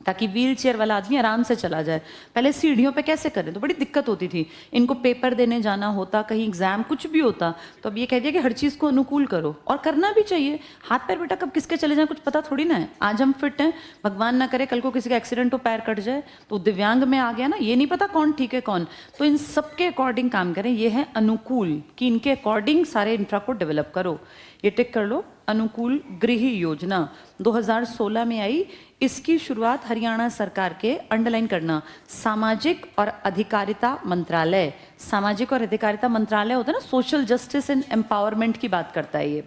ताकि व्हील चेयर वाला आदमी आराम से चला जाए। पहले सीढ़ियों पे कैसे करें, तो बड़ी दिक्कत होती थी। इनको पेपर देने जाना होता, कहीं एग्जाम कुछ भी होता, तो अब ये कह दिया कि हर चीज़ को अनुकूल करो, और करना भी चाहिए। हाथ पैर बेटा कब किसके चले जाए कुछ पता थोड़ी ना है। आज हम फिट हैं, भगवान ना करे कल को किसी का एक्सीडेंट हो, पैर कट जाए, तो दिव्यांग में आ गया ना, ये नहीं पता कौन ठीक है कौन। तो इन सबके अकॉर्डिंग काम करें, ये है अनुकूल, कि इनके अकॉर्डिंग सारे इंफ्रा को डेवलप करो। ये टिक कर लो। अनुकूल गृह योजना 2016 में आई। इसकी शुरुआत हरियाणा सरकार के, अंडरलाइन करना, सामाजिक और अधिकारिता मंत्रालय, सामाजिक और अधिकारिता मंत्रालय होता है ना, सोशल जस्टिस एंड एम्पावरमेंट की बात करता है ये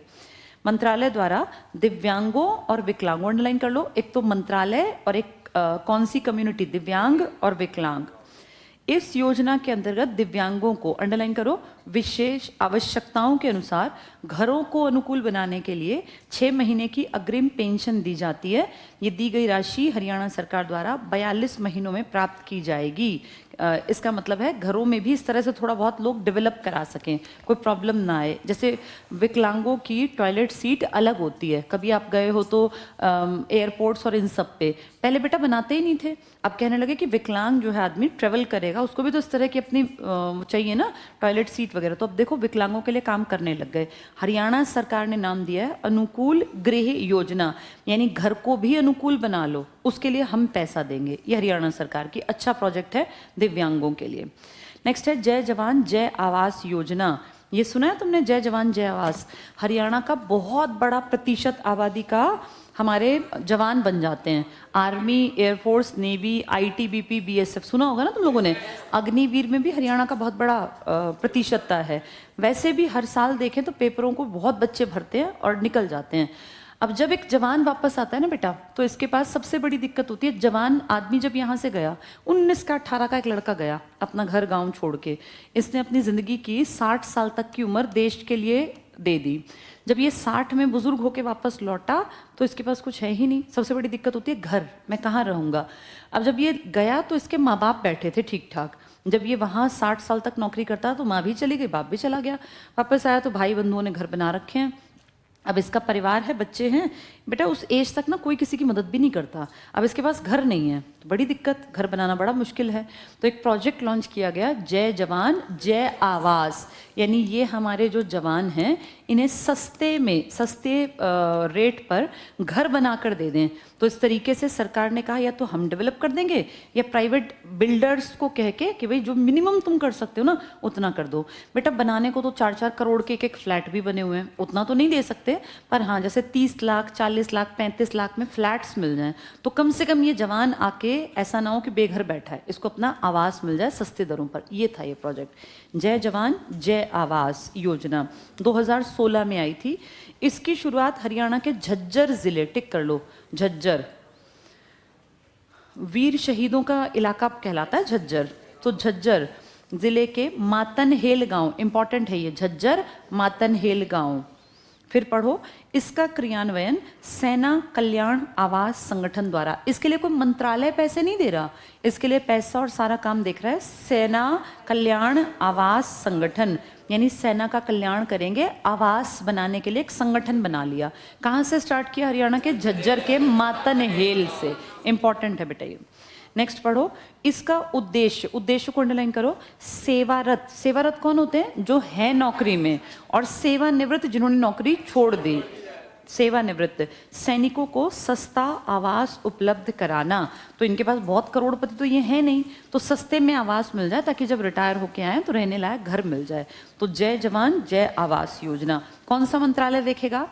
मंत्रालय, द्वारा दिव्यांगों और विकलांगों, अंडरलाइन कर लो। एक तो मंत्रालय और एक कौन सी कम्युनिटी, दिव्यांग और विकलांग। इस योजना के अंतर्गत दिव्यांगों को, अंडरलाइन करो, विशेष आवश्यकताओं के अनुसार घरों को अनुकूल बनाने के लिए 6 महीने की अग्रिम पेंशन दी जाती है। ये दी गई राशि हरियाणा सरकार द्वारा 42 महीनों में प्राप्त की जाएगी। इसका मतलब है घरों में भी इस तरह से थोड़ा बहुत लोग डेवलप करा सकें, कोई प्रॉब्लम ना आए। जैसे विकलांगों की टॉयलेट सीट अलग होती है, कभी आप गए हो तो एयरपोर्ट्स और इन सब पे पहले बेटा बनाते ही नहीं थे। अब कहने लगे कि विकलांग जो है आदमी ट्रेवल करेगा, उसको भी तो इस तरह की अपनी चाहिए ना टॉयलेट सीट वगैरह। तो अब देखो विकलांगों के लिए काम करने लग गए। हरियाणा सरकार ने नाम दिया है अनुकूल गृह योजना, यानी घर को भी अनुकूल बना लो, उसके लिए हम पैसा देंगे। ये हरियाणा सरकार की अच्छा प्रोजेक्ट है दिव्यांगों के लिए। नेक्स्ट है जय जवान जय आवास योजना। ये सुना है तुमने, जय जवान जय आवास? हरियाणा का बहुत बड़ा प्रतिशत आबादी का हमारे जवान बन जाते हैं। Army, air force, navy, ITBP, BSF सुना होगा ना तुम लोगों ने। अग्निवीर में भी हरियाणा का बहुत बड़ा प्रतिशतता है। वैसे भी हर साल देखें तो पेपरों को बहुत बच्चे भरते हैं और निकल जाते हैं। अब जब एक जवान वापस आता है ना बेटा, तो इसके पास सबसे बड़ी दिक्कत होती है। जवान आदमी जब यहाँ से गया, 19 का 18 का एक लड़का गया अपना घर गांव छोड़ के, इसने अपनी ज़िंदगी की 60 साल तक की उम्र देश के लिए दे दी। जब ये 60 में बुजुर्ग होके वापस लौटा तो इसके पास कुछ है ही नहीं। सबसे बड़ी दिक्कत होती है घर, मैं कहाँ रहूँगा। अब जब ये गया तो इसके माँ बाप बैठे थे ठीक ठाक। जब ये वहाँ 60 साल तक नौकरी करता तो माँ भी चली गई, बाप भी चला गया। वापस आया तो भाई बंधुओं ने घर बना रखे हैं। अब इसका परिवार है, बच्चे हैं बेटा, उस एज तक ना कोई किसी की मदद भी नहीं करता। अब इसके पास घर नहीं है तो बड़ी दिक्कत, घर बनाना बड़ा मुश्किल है। तो एक प्रोजेक्ट लॉन्च किया गया, जय जवान जय आवास, यानी ये हमारे जो जवान हैं इन्हें सस्ते में, सस्ते रेट पर घर बनाकर दे दें। तो इस तरीके से सरकार ने कहा या तो हम डेवलप कर देंगे या प्राइवेट बिल्डर्स को कह के कि भाई जो मिनिमम तुम कर सकते हो ना उतना कर दो। बेटा बनाने को तो 4-4 करोड़ के एक फ्लैट भी बने हुए हैं, उतना तो नहीं दे सकते, पर हाँ जैसे 30 लाख, 40 लाख, 35 लाख में फ्लैट्स मिल जाएं तो कम से कम ये जवान आके ऐसा ना हो कि बेघर बैठा है, इसको अपना आवास मिल जाए सस्ते दरों पर। ये था ये प्रोजेक्ट जय जवान जय आवास योजना, 2016 में आई थी। इसकी शुरुआत हरियाणा के झज्जर जिले, टिक कर लो, झज्जर वीर शहीदों का इलाका कहलाता है झज्जर। तो झज्जर जिले के मातनहेल गांव, इंपॉर्टेंट है ये, झज्जर मातनहेल गांव। फिर पढ़ो, इसका क्रियान्वयन सेना कल्याण आवास संगठन द्वारा, इसके लिए कोई मंत्रालय पैसे नहीं दे रहा, इसके लिए पैसा और सारा काम देख रहा है सेना कल्याण आवास संगठन, यानी सेना का कल्याण करेंगे, आवास बनाने के लिए एक संगठन बना लिया। कहाँ से स्टार्ट किया? हरियाणा के झज्जर के मातनहेल से। इंपॉर्टेंट है बेटा ये। नेक्स्ट पढ़ो, इसका उद्देश्य, उद्देश्य को अंडरलाइन करो। सेवारत, सेवारत कौन होते हैं? जो है नौकरी में, और सेवानिवृत्त जिन्होंने नौकरी छोड़ दी, सेवानिवृत्त सैनिकों को सस्ता आवास उपलब्ध कराना। तो इनके पास बहुत करोड़पति तो ये है नहीं, तो सस्ते में आवास मिल जाए ताकि जब रिटायर होके आए तो रहने लायक घर मिल जाए। तो जय जवान जय आवास योजना। कौन सा मंत्रालय देखेगा?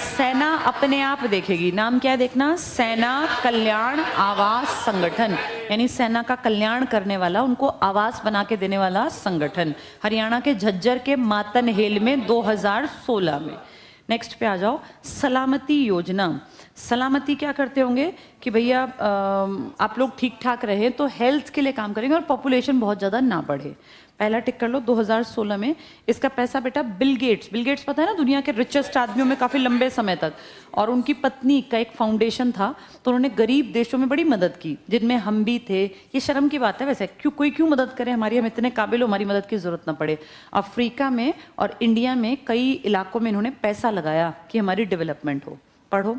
सेना अपने आप देखेगी। नाम क्या है देखना? सेना कल्याण आवास संगठन, यानी सेना का कल्याण करने वाला, उनको आवास बना के देने वाला संगठन। हरियाणा के झज्जर के मातनहेल में 2016 में। नेक्स्ट पे आ जाओ, सलामती योजना। सलामती क्या करते होंगे कि भैया आप लोग ठीक ठाक रहे तो हेल्थ के लिए काम करेंगे और पॉपुलेशन बहुत ज़्यादा ना बढ़े। पहला टिक कर लो 2016 में। इसका पैसा बेटा बिल गेट्स, बिल गेट्स पता है ना, दुनिया के रिचेस्ट आदमियों में काफ़ी लंबे समय तक, और उनकी पत्नी का एक फाउंडेशन था, तो उन्होंने गरीब देशों में बड़ी मदद की, जिनमें हम भी थे। ये शर्म की बात है वैसे, क्यों मदद करे हमारी, हम इतने काबिल हो, हमारी मदद की ज़रूरत ना पड़े। अफ्रीका में और इंडिया में कई इलाकों में इन्होंने पैसा लगाया कि हमारी डेवलपमेंट हो। पढ़ो,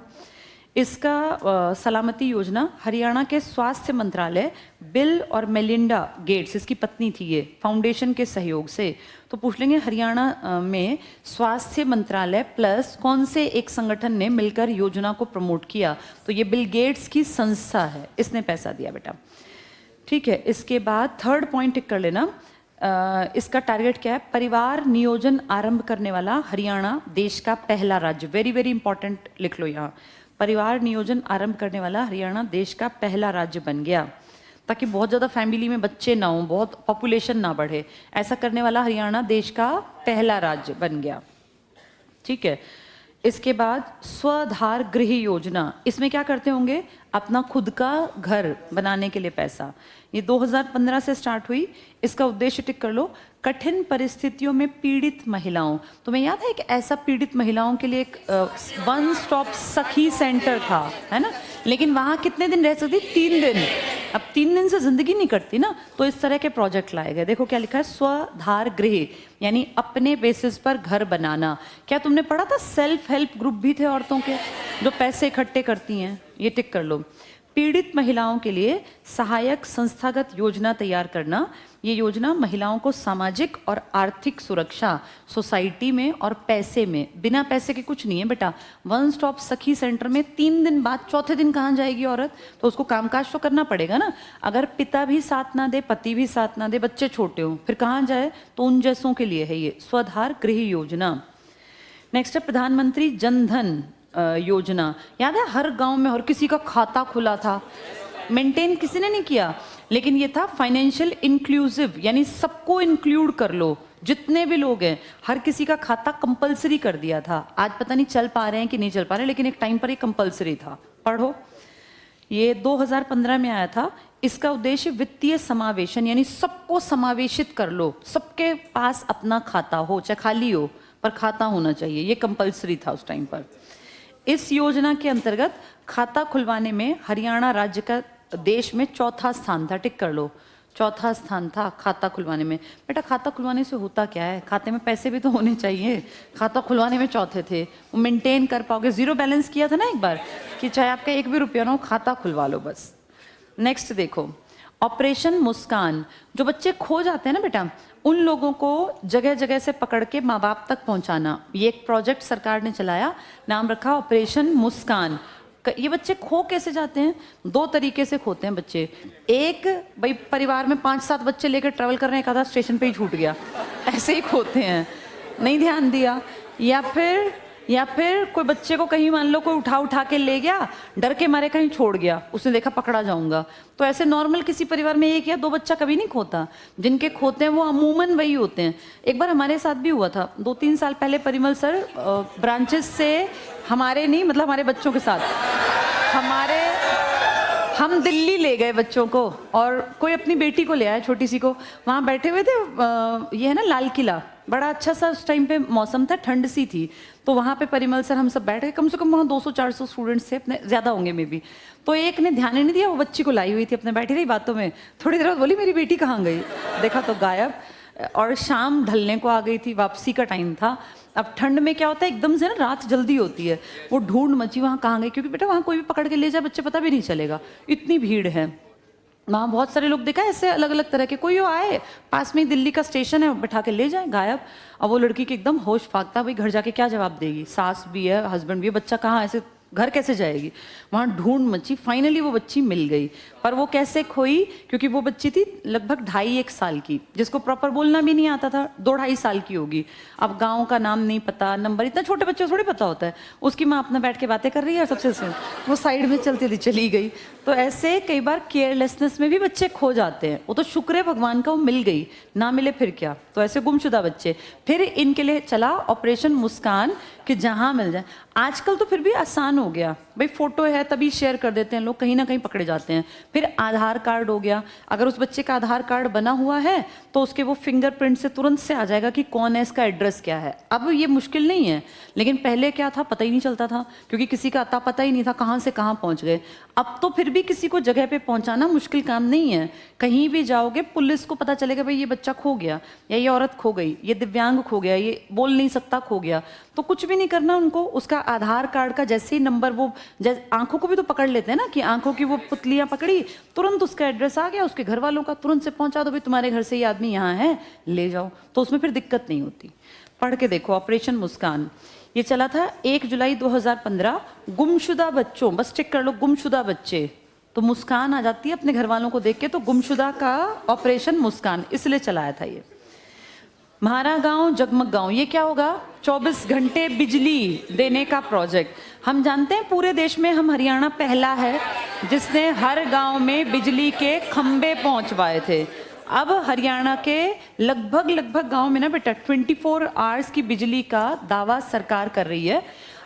इसका सलामती योजना हरियाणा के स्वास्थ्य मंत्रालय बिल और मेलिंडा गेट्स, इसकी पत्नी थी ये, फाउंडेशन के सहयोग से। तो पूछ लेंगे हरियाणा में स्वास्थ्य मंत्रालय प्लस कौन से एक संगठन ने मिलकर योजना को प्रमोट किया? तो ये बिल गेट्स की संस्था है, इसने पैसा दिया बेटा। ठीक है, इसके बाद थर्ड पॉइंट टिक कर लेना। इसका टारगेट क्या है? परिवार नियोजन आरंभ करने वाला हरियाणा देश का पहला राज्य। वेरी वेरी इंपॉर्टेंट लिख लो यहाँ, परिवार नियोजन आरंभ करने वाला हरियाणा देश का पहला राज्य बन गया, ताकि बहुत ज़्यादा फैमिली में बच्चे ना हों, बहुत पॉपुलेशन ना बढ़े। ऐसा करने वाला हरियाणा देश का पहला राज्य बन गया। ठीक है, इसके बाद स्वधार गृह योजना, इसमें क्या करते होंगे? अपना खुद का घर बनाने के लिए पैसा। ये 2015 से स्टार्ट हुई। इसका उद्देश्य टिक कर लो, कठिन परिस्थितियों में पीड़ित महिलाओं। तुम्हें याद है एक ऐसा पीड़ित महिलाओं के लिए एक वन स्टॉप सखी सेंटर था, है ना? लेकिन वहाँ कितने दिन रह सकती? 3 दिन। अब 3 दिन से जिंदगी नहीं कटती ना, तो इस तरह के प्रोजेक्ट लाए गए। देखो क्या लिखा है, स्वधार गृह, यानी अपने बेसिस पर घर बनाना। क्या तुमने पढ़ा था सेल्फ हेल्प ग्रुप भी थे औरतों के जो पैसे इकट्ठे करती हैं? ये टिक कर लो। पीड़ित महिलाओं के लिए सहायक संस्थागत योजना तैयार करना। ये योजना महिलाओं को सामाजिक और आर्थिक सुरक्षा सोसाइटी में और पैसे में, बिना पैसे के कुछ नहीं है बेटा। वन स्टॉप सखी सेंटर में 3 दिन बाद चौथे दिन कहाँ जाएगी औरत? तो उसको कामकाज तो करना पड़ेगा ना। अगर पिता भी साथ ना दे, पति भी साथ ना दे, बच्चे छोटे हों, फिर कहाँ जाए? तो उन जैसों के लिए है ये स्वधार गृह योजना। नेक्स्ट है प्रधानमंत्री जन धन योजना। याद है हर गांव में हर किसी का खाता खुला था, मेंटेन किसी ने नहीं किया, लेकिन ये था फाइनेंशियल इंक्लूसिव, यानी सबको इंक्लूड कर लो, जितने भी लोग हैं हर किसी का खाता कंपलसरी कर दिया था। आज पता नहीं चल पा रहे हैं कि नहीं चल पा रहे, लेकिन एक टाइम पर ये कंपलसरी था। पढ़ो, ये 2015 में आया था। इसका उद्देश्य वित्तीय समावेशन, यानी सबको समावेशित कर लो, सबके पास अपना खाता हो, चाहे खाली हो पर खाता होना चाहिए। ये कंपलसरी था उस टाइम पर। इस योजना के अंतर्गत खाता खुलवाने में हरियाणा राज्य का देश में चौथा स्थान था। टिक कर लो, चौथा स्थान था खाता खुलवाने में। बेटा खाता खुलवाने से होता क्या है? खाते में पैसे भी तो होने चाहिए। खाता खुलवाने में चौथे थे। वो मेंटेन कर पाओगे? जीरो बैलेंस किया था ना एक बार, कि चाहे आपका 1 भी रुपया ना हो, खाता खुलवा लो बस। नेक्स्ट देखो, ऑपरेशन मुस्कान। जो बच्चे खो जाते हैं ना बेटा, उन लोगों को जगह जगह से पकड़ के माँ बाप तक पहुंचाना, ये एक प्रोजेक्ट सरकार ने चलाया, नाम रखा ऑपरेशन मुस्कान। ये बच्चे खो कैसे जाते हैं? 2 तरीके से खोते हैं बच्चे। एक, भाई परिवार में 5-7 बच्चे लेकर ट्रैवल कर रहे हैं, एक आधा स्टेशन पे ही छूट गया, ऐसे ही खोते हैं, नहीं ध्यान दिया। या फिर कोई बच्चे को कहीं मान लो कोई उठा के ले गया, डर के मारे कहीं छोड़ गया, उसने देखा पकड़ा जाऊंगा। तो ऐसे नॉर्मल किसी परिवार में 1 या 2 बच्चा कभी नहीं खोता। जिनके खोते हैं वो अमूमन वही होते हैं। एक बार हमारे साथ भी हुआ था 2-3 साल पहले। परिमल सर ब्रांचेस से हमारे नहीं, मतलब हमारे बच्चों के साथ हम दिल्ली ले गए बच्चों को और कोई अपनी बेटी को ले आया छोटी सी को, वहाँ बैठे हुए थे। ये है ना लाल किला, बड़ा अच्छा सा उस टाइम पे मौसम था, ठंड सी थी। तो वहाँ पे परिमल सर हम सब बैठ गए, कम से कम वहाँ 200-400 स्टूडेंट्स थे, अपने ज़्यादा होंगे मे बी। तो एक ने ध्यान ही नहीं दिया, वो बच्ची को लाई हुई थी अपने, बैठी रही बातों में। थोड़ी देर बाद बोली मेरी बेटी कहाँ गई, देखा तो गायब। और शाम ढलने को आ गई थी, वापसी का टाइम था। अब ठंड में क्या होता है, एकदम से ना रात जल्दी होती है, वो ढूंढ मची वहाँ कहाँ गई, क्योंकि बेटा वहाँ कोई भी पकड़ के ले जाए बच्चे पता भी नहीं चलेगा, इतनी भीड़ है वहाँ। बहुत सारे लोग देखा ऐसे अलग अलग तरह के, कोई वो आए पास में ही दिल्ली का स्टेशन है, बैठा के ले जाए, गायब। अब वो लड़की के एकदम होश फाकता, भाई घर जाके क्या जवाब देगी, सास भी है हस्बैंड भी है, बच्चा कहाँ, ऐसे घर कैसे जाएगी। वहाँ ढूंढ मची, फाइनली वो बच्ची मिल गई। पर वो कैसे खोई, क्योंकि वो बच्ची थी लगभग 2.5-1 साल की, जिसको प्रॉपर बोलना भी नहीं आता था, 2-2.5 साल की होगी। अब गांव का नाम नहीं पता, नंबर, इतना छोटे बच्चे को थोड़ी पता होता है। उसकी माँ अपना बैठ के बातें कर रही है और सबसे वो साइड में चलती चली गई। तो ऐसे कई बार केयरलेसनेस में भी बच्चे खो जाते हैं। वो तो शुक्र है भगवान का वो मिल गई, ना मिले फिर क्या। तो ऐसे गुमशुदा बच्चे, फिर इनके लिए चला ऑपरेशन मुस्कान, कि जहाँ मिल जाए। आजकल तो फिर भी आसान हो गया, भाई फोटो है तभी शेयर कर देते हैं लोग, कहीं ना कहीं पकड़े जाते हैं। फिर आधार कार्ड हो गया, अगर उस बच्चे का आधार कार्ड बना हुआ है तो उसके वो फिंगरप्रिंट से तुरंत से आ जाएगा कि कौन है, इसका एड्रेस क्या है। अब ये मुश्किल नहीं है, लेकिन पहले क्या था पता ही नहीं चलता था, क्योंकि किसी का अता पता ही नहीं था, कहाँ से कहाँ पहुँच गए। अब तो फिर भी किसी को जगह पे पहुँचाना मुश्किल काम नहीं है। कहीं भी जाओगे पुलिस को पता चलेगा भाई ये बच्चा खो गया, या ये औरत खो गई, ये दिव्यांग खो गया, ये बोल नहीं सकता खो गया। तो कुछ भी नहीं करना उनको, उसका आधार कार्ड का जैसे ही नंबर, वो जैसे आंखों को भी तो पकड़ लेते हैं ना, कि आंखों की वो पुतलियां पकड़ी, तुरंत उसका एड्रेस आ गया, उसके घर वालों का तुरंत से पहुंचा दो, भाई तुम्हारे घर से ये आदमी यहाँ है, ले जाओ। तो उसमें फिर दिक्कत नहीं होती। पढ़ के देखो, ऑपरेशन मुस्कान ये चला था 1 जुलाई 2015। गुमशुदा बच्चों, बस चेक कर लो गुमशुदा बच्चे, तो मुस्कान आ जाती है अपने घर वालों को देख के। तो गुमशुदा का ऑपरेशन मुस्कान इसलिए चलाया था ये। म्हारा गांव जगमग गांव, ये क्या होगा, 24 घंटे बिजली देने का प्रोजेक्ट। हम जानते हैं पूरे देश में हम हरियाणा पहला है जिसने हर गांव में बिजली के खंबे पहुंचवाए थे। अब हरियाणा के लगभग गांव में ना बेटा 24 आवर्स की बिजली का दावा सरकार कर रही है।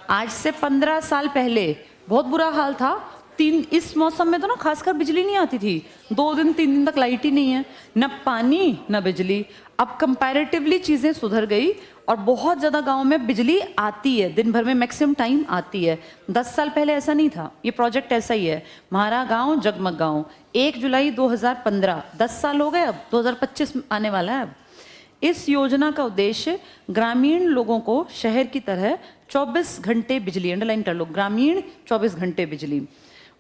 आज से 15 साल पहले बहुत बुरा हाल था। इस मौसम में तो ना खासकर बिजली नहीं आती थी, 2 दिन 3 दिन तक लाइट ही नहीं है, न पानी न बिजली। अब कंपैरेटिवली चीज़ें सुधर गई और बहुत ज़्यादा गांव में बिजली आती है, दिन भर में मैक्सिमम टाइम आती है। 10 साल पहले ऐसा नहीं था। ये प्रोजेक्ट ऐसा ही है, म्हारा गांव जगमग गांव। 1 जुलाई 2015, 10 साल हो गए, अब 2025 आने वाला है। अब इस योजना का उद्देश्य ग्रामीण लोगों को शहर की तरह 24 घंटे बिजली, अंडरलाइन कर लो, ग्रामीण 24 घंटे बिजली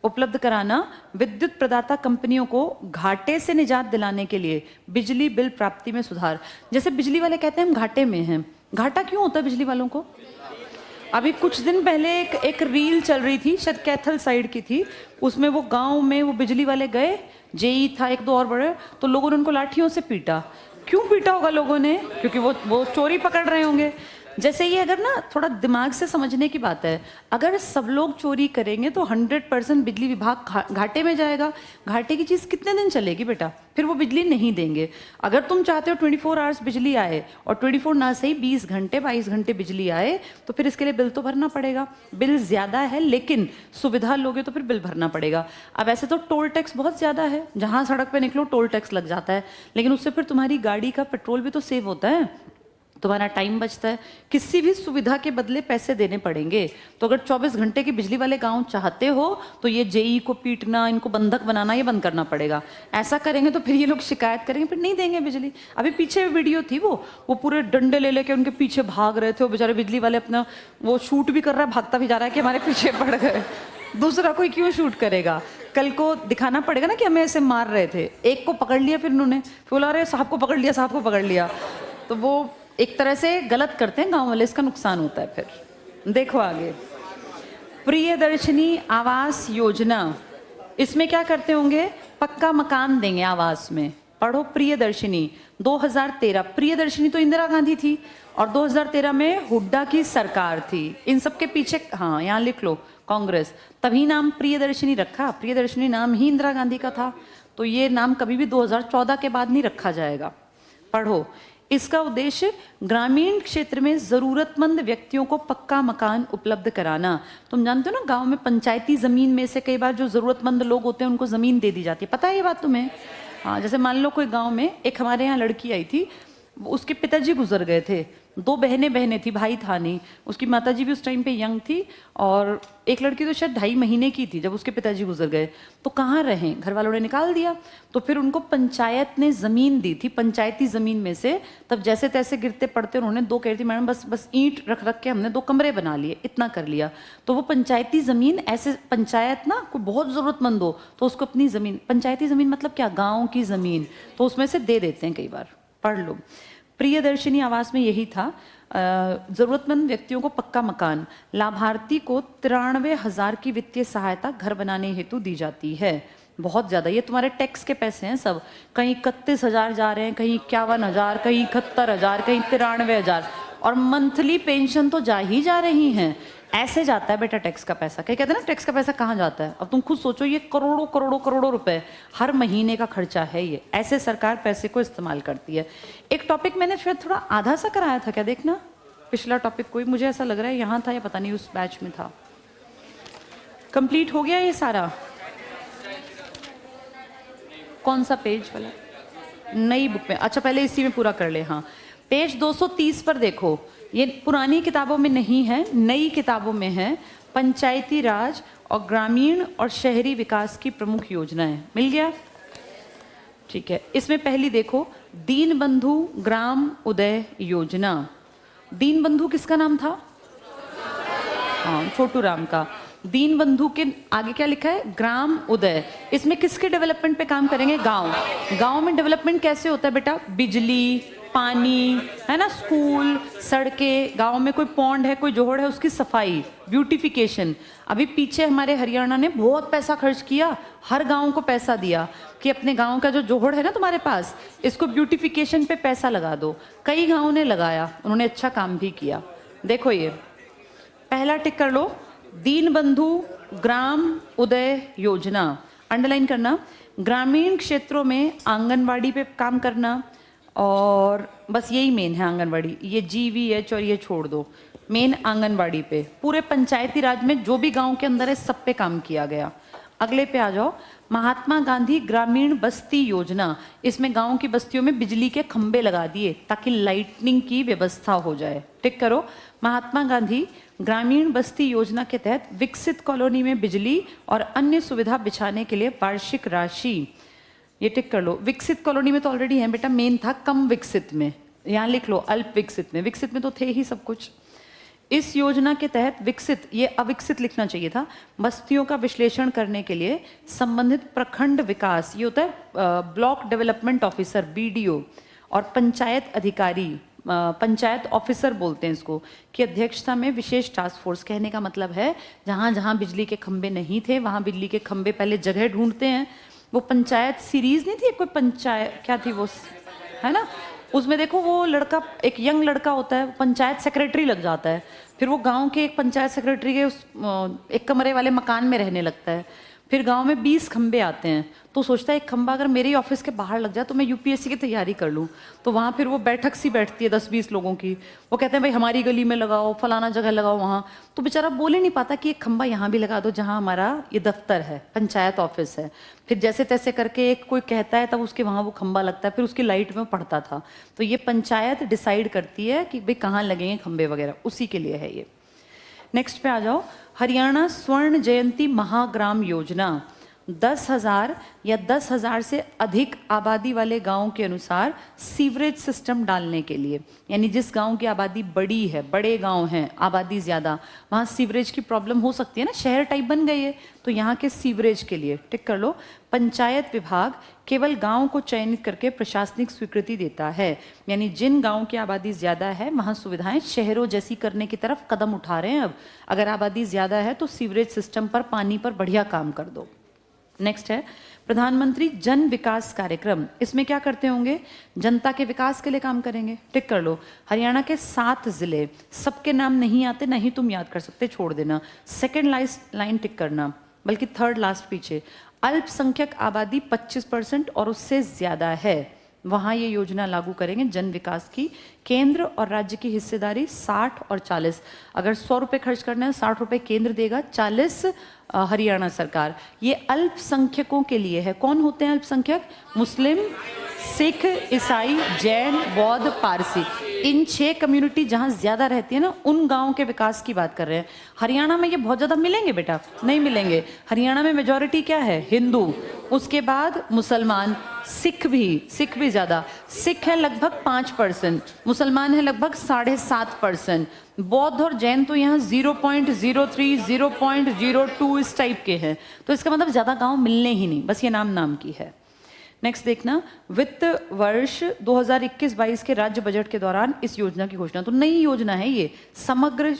उपलब्ध कराना, विद्युत प्रदाता कंपनियों को घाटे से निजात दिलाने के लिए बिजली बिल प्राप्ति में सुधार। जैसे बिजली वाले कहते हैं हम घाटे में हैं, घाटा क्यों होता है बिजली वालों को? अभी कुछ दिन पहले एक रील चल रही थी, शायद कैथल साइड की थी, उसमें वो गांव में वो बिजली वाले गए, जेई था 1-2 और बड़े, तो लोगों ने उनको लाठियों से पीटा। क्यों पीटा होगा लोगों ने? क्योंकि वो चोरी पकड़ रहे होंगे। जैसे ये अगर ना थोड़ा दिमाग से समझने की बात है, अगर सब लोग चोरी करेंगे तो 100% बिजली विभाग घाटे में जाएगा। घाटे की चीज़ कितने दिन चलेगी बेटा? फिर वो बिजली नहीं देंगे। अगर तुम चाहते हो 24 आवर्स बिजली आए, और 24 ना सही 20 घंटे 22 घंटे बिजली आए, तो फिर इसके लिए बिल तो भरना पड़ेगा। बिल ज़्यादा है लेकिन सुविधा लोगे तो फिर बिल भरना पड़ेगा। अब ऐसे तो टोल टैक्स बहुत ज़्यादा है, जहाँ सड़क पर निकलो टोल टैक्स लग जाता है, लेकिन उससे फिर तुम्हारी गाड़ी का पेट्रोल भी तो सेव होता है, तुम्हारा टाइम बचता है। किसी भी सुविधा के बदले पैसे देने पड़ेंगे। तो अगर 24 घंटे की बिजली वाले गांव चाहते हो तो ये जेई को पीटना, इनको बंधक बनाना, ये बंद करना पड़ेगा। ऐसा करेंगे तो फिर ये लोग शिकायत करेंगे, फिर नहीं देंगे बिजली। अभी पीछे वीडियो थी, वो पूरे डंडे ले लेके उनके पीछे भाग रहे थे, वो बेचारे बिजली वाले अपना वो शूट भी कर रहा है, भागता भी जा रहा है कि हमारे पीछे पड़ गए। दूसरा कोई क्यों शूट करेगा? कल को दिखाना पड़ेगा ना कि हमें ऐसे मार रहे थे। एक को पकड़ लिया, फिर उन्होंने बोला अरे साहब को पकड़ लिया, साहब को पकड़ लिया। तो वो एक तरह से गलत करते हैं गांव वाले, इसका नुकसान होता है। फिर देखो आगे, प्रियदर्शिनी आवास योजना, इसमें क्या करते होंगे? पक्का मकान देंगे आवास में। पढ़ो प्रियदर्शिनी 2013, प्रियदर्शिनी तो इंदिरा गांधी थी, और 2013 में हुड्डा की सरकार थी। इन सब के पीछे, हाँ यहाँ लिख लो, कांग्रेस, तभी नाम प्रियदर्शिनी रखा। प्रियदर्शिनी नाम ही इंदिरा गांधी का था, तो ये नाम कभी भी 2014 के बाद नहीं रखा जाएगा। पढ़ो, इसका उद्देश्य ग्रामीण क्षेत्र में जरूरतमंद व्यक्तियों को पक्का मकान उपलब्ध कराना। तुम जानते हो ना, गांव में पंचायती जमीन में से कई बार जो जरूरतमंद लोग होते हैं उनको जमीन दे दी जाती है, पता है ये बात तुम्हें? हाँ, जैसे मान लो कोई गांव में एक हमारे यहाँ लड़की आई थी, उसके पिताजी गुजर गए थे, 2 बहनें थी, भाई था नहीं, उसकी माताजी भी उस टाइम पे यंग थी, और एक लड़की तो शायद 2.5 महीने की थी जब उसके पिताजी गुजर गए। तो कहाँ रहें, घर वालों ने निकाल दिया। तो फिर उनको पंचायत ने ज़मीन दी थी, पंचायती ज़मीन में से। तब जैसे तैसे गिरते पड़ते उन्होंने 2 कह रही थी मैडम बस ईंट रख रख के हमने 2 कमरे बना लिए, इतना कर लिया। तो वो पंचायती ज़मीन, ऐसे पंचायत ना कोई बहुत ज़रूरतमंद हो तो उसको अपनी ज़मीन, पंचायती ज़मीन मतलब क्या, गाँव की ज़मीन, तो उसमें से दे देते हैं कई बार, पढ़ लो। प्रियदर्शिनी आवास में यही था, जरूरतमंद व्यक्तियों को पक्का मकान, लाभार्थी को 93,000 की वित्तीय सहायता घर बनाने हेतु दी जाती है। बहुत ज़्यादा, ये तुम्हारे टैक्स के पैसे हैं सब, कहीं 31,000 जा रहे हैं, कहीं 51,000, कहीं 71,000, कहीं 93,000, और मंथली पेंशन तो जा ही जा रही हैं। ऐसे जाता है बेटा टैक्स का पैसा। क्या कहते हैं ना, टैक्स का पैसा कहाँ जाता है? अब तुम खुद सोचो, ये करोड़ों करोड़ों करोड़ों रुपए हर महीने का खर्चा है ये। ऐसे सरकार पैसे को इस्तेमाल करती है। एक टॉपिक मैंने शायद थोड़ा आधा सा कराया था क्या, देखना पिछला टॉपिक कोई, मुझे ऐसा लग रहा है यहाँ था या पता नहीं उस बैच में था। कंप्लीट हो गया ये सारा? कौन सा पेज वाला? नई बुक में? अच्छा, पहले इसी में पूरा कर ले। हाँ, पेज 230 पर देखो, ये पुरानी किताबों में नहीं है, नई किताबों में है। पंचायती राज और ग्रामीण और शहरी विकास की प्रमुख योजनाएं। मिल गया? ठीक है। इसमें पहली देखो, दीन बंधु ग्राम उदय योजना। दीन बंधु किसका नाम था? हाँ, छोटू राम का। दीन बंधु के आगे क्या लिखा है? ग्राम उदय। इसमें किसके डेवलपमेंट पे काम करेंगे? गांव। गांव में डेवलपमेंट कैसे होता है बेटा? बिजली, पानी, है ना, स्कूल, सड़कें, गांव में कोई पौंड है, कोई जोहड़ है, उसकी सफाई, ब्यूटिफिकेशन। अभी पीछे हमारे हरियाणा ने बहुत पैसा खर्च किया, हर गांव को पैसा दिया कि अपने गांव का जो जोहड़ है ना तुम्हारे पास, इसको ब्यूटिफिकेशन पे पैसा लगा दो। कई गांवों ने लगाया, उन्होंने अच्छा काम भी किया। देखो ये पहला टिक कर लो, दीन बंधु ग्राम उदय योजना, अंडरलाइन करना। ग्रामीण क्षेत्रों में आंगनवाड़ी पे काम करना, और बस यही मेन है आंगनवाड़ी। ये GVH और ये छोड़ दो, मेन आंगनवाड़ी पे। पूरे पंचायती राज में जो भी गांव के अंदर है सब पे काम किया गया। अगले पे आ जाओ, महात्मा गांधी ग्रामीण बस्ती योजना। इसमें गांव की बस्तियों में बिजली के खंबे लगा दिए ताकि लाइटनिंग की व्यवस्था हो जाए। टिक करो, महात्मा गांधी ग्रामीण बस्ती योजना के तहत विकसित कॉलोनी में बिजली और अन्य सुविधा बिछाने के लिए वार्षिक राशि। ये टिक कर लो। विकसित कॉलोनी में तो ऑलरेडी है बेटा, मेन था कम विकसित में, यहाँ लिख लो अल्प विकसित में। विकसित में तो थे ही सब कुछ। इस योजना के तहत विकसित, ये अविकसित लिखना चाहिए था, बस्तियों का विश्लेषण करने के लिए संबंधित प्रखंड विकास, ये होता है ब्लॉक डेवलपमेंट ऑफिसर BDO, और पंचायत अधिकारी, पंचायत ऑफिसर बोलते हैं इसको, की अध्यक्षता में विशेष टास्क फोर्स। कहने का मतलब है जहाँ जहाँ बिजली के खंबे नहीं थे वहाँ बिजली के खंबे पहले जगह ढूंढते हैं। वो पंचायत सीरीज नहीं थी कोई, पंचायत क्या थी वो, है ना, उसमें देखो वो लड़का, एक यंग लड़का होता है, पंचायत सेक्रेटरी लग जाता है, फिर वो गांव के एक पंचायत सेक्रेटरी के उस एक कमरे वाले मकान में रहने लगता है। फिर गांव में 20 खंबे आते हैं, तो सोचता है एक खंबा अगर मेरे ऑफिस के बाहर लग जाए तो मैं UPSC की तैयारी कर लूँ। तो वहाँ फिर वो बैठक सी बैठती है 10-20 लोगों की, वो कहते हैं भाई हमारी गली में लगाओ, फलाना जगह लगाओ वहाँ। तो बेचारा बोल ही नहीं पाता कि एक खंबा यहाँ भी लगा दो जहाँ हमारा ये दफ्तर है, पंचायत ऑफिस है। फिर जैसे तैसे करके एक कोई कहता है तब उसके वहाँ वो खंबा लगता है, फिर उसकी लाइट में पड़ता था। तो ये पंचायत डिसाइड करती है कि भाई कहाँ लगेंगे खंबे वगैरह, उसी के लिए है ये। नेक्स्ट पे आ जाओ, हरियाणा स्वर्ण जयंती महाग्राम योजना। 10,000 या 10,000 से अधिक आबादी वाले गांवों के अनुसार सीवरेज सिस्टम डालने के लिए, यानी जिस गांव की आबादी बड़ी है, बड़े गांव हैं, आबादी ज़्यादा, वहाँ सीवरेज की प्रॉब्लम हो सकती है ना, शहर टाइप बन गई है, तो यहाँ के सीवरेज के लिए टिक कर लो। पंचायत विभाग केवल गांव को चयनित करके प्रशासनिक स्वीकृति देता है, यानी जिन गांव की आबादी ज़्यादा है वहाँ सुविधाएं शहरों जैसी करने की तरफ कदम उठा रहे हैं अब। अगर आबादी ज़्यादा है तो सीवरेज सिस्टम पर, पानी पर बढ़िया काम कर दो। नेक्स्ट है प्रधानमंत्री जन विकास कार्यक्रम। इसमें क्या करते होंगे? जनता के विकास के लिए काम करेंगे। टिक कर लो। हरियाणा के 7 जिले, सबके नाम नहीं आते, नहीं तुम याद कर सकते, छोड़ देना। सेकेंड लाइन टिक करना, बल्कि थर्ड लास्ट पीछे। अल्पसंख्यक आबादी 25% और उससे ज्यादा है, वहाँ ये योजना लागू करेंगे जन विकास की। केंद्र और राज्य की हिस्सेदारी 60 और 40। अगर 100 रुपये खर्च करना है, 60 रुपये केंद्र देगा, 40 हरियाणा सरकार। ये अल्पसंख्यकों के लिए है। कौन होते हैं अल्पसंख्यक? मुस्लिम, सिख, ईसाई, जैन, बौद्ध, पारसी। इन 6 कम्युनिटी जहाँ ज़्यादा रहती है ना, उन गाँव के विकास की बात कर रहे हैं। हरियाणा में ये बहुत ज़्यादा मिलेंगे बेटा? नहीं मिलेंगे। हरियाणा में मेजॉरिटी क्या है? हिंदू, उसके बाद मुसलमान, सिख भी ज़्यादा। सिख है लगभग 5%, मुसलमान है लगभग 7.5%, बौद्ध और जैन तो यहाँ 0.03, 0.02 इस टाइप के हैं। तो इसका मतलब ज़्यादा गांव मिलने ही नहीं, बस ये नाम की है। नेक्स्ट देखना, वित्त वर्ष 2021-22 के राज्य बजट के दौरान इस योजना की घोषणा। तो नई योजना है ये, समग्र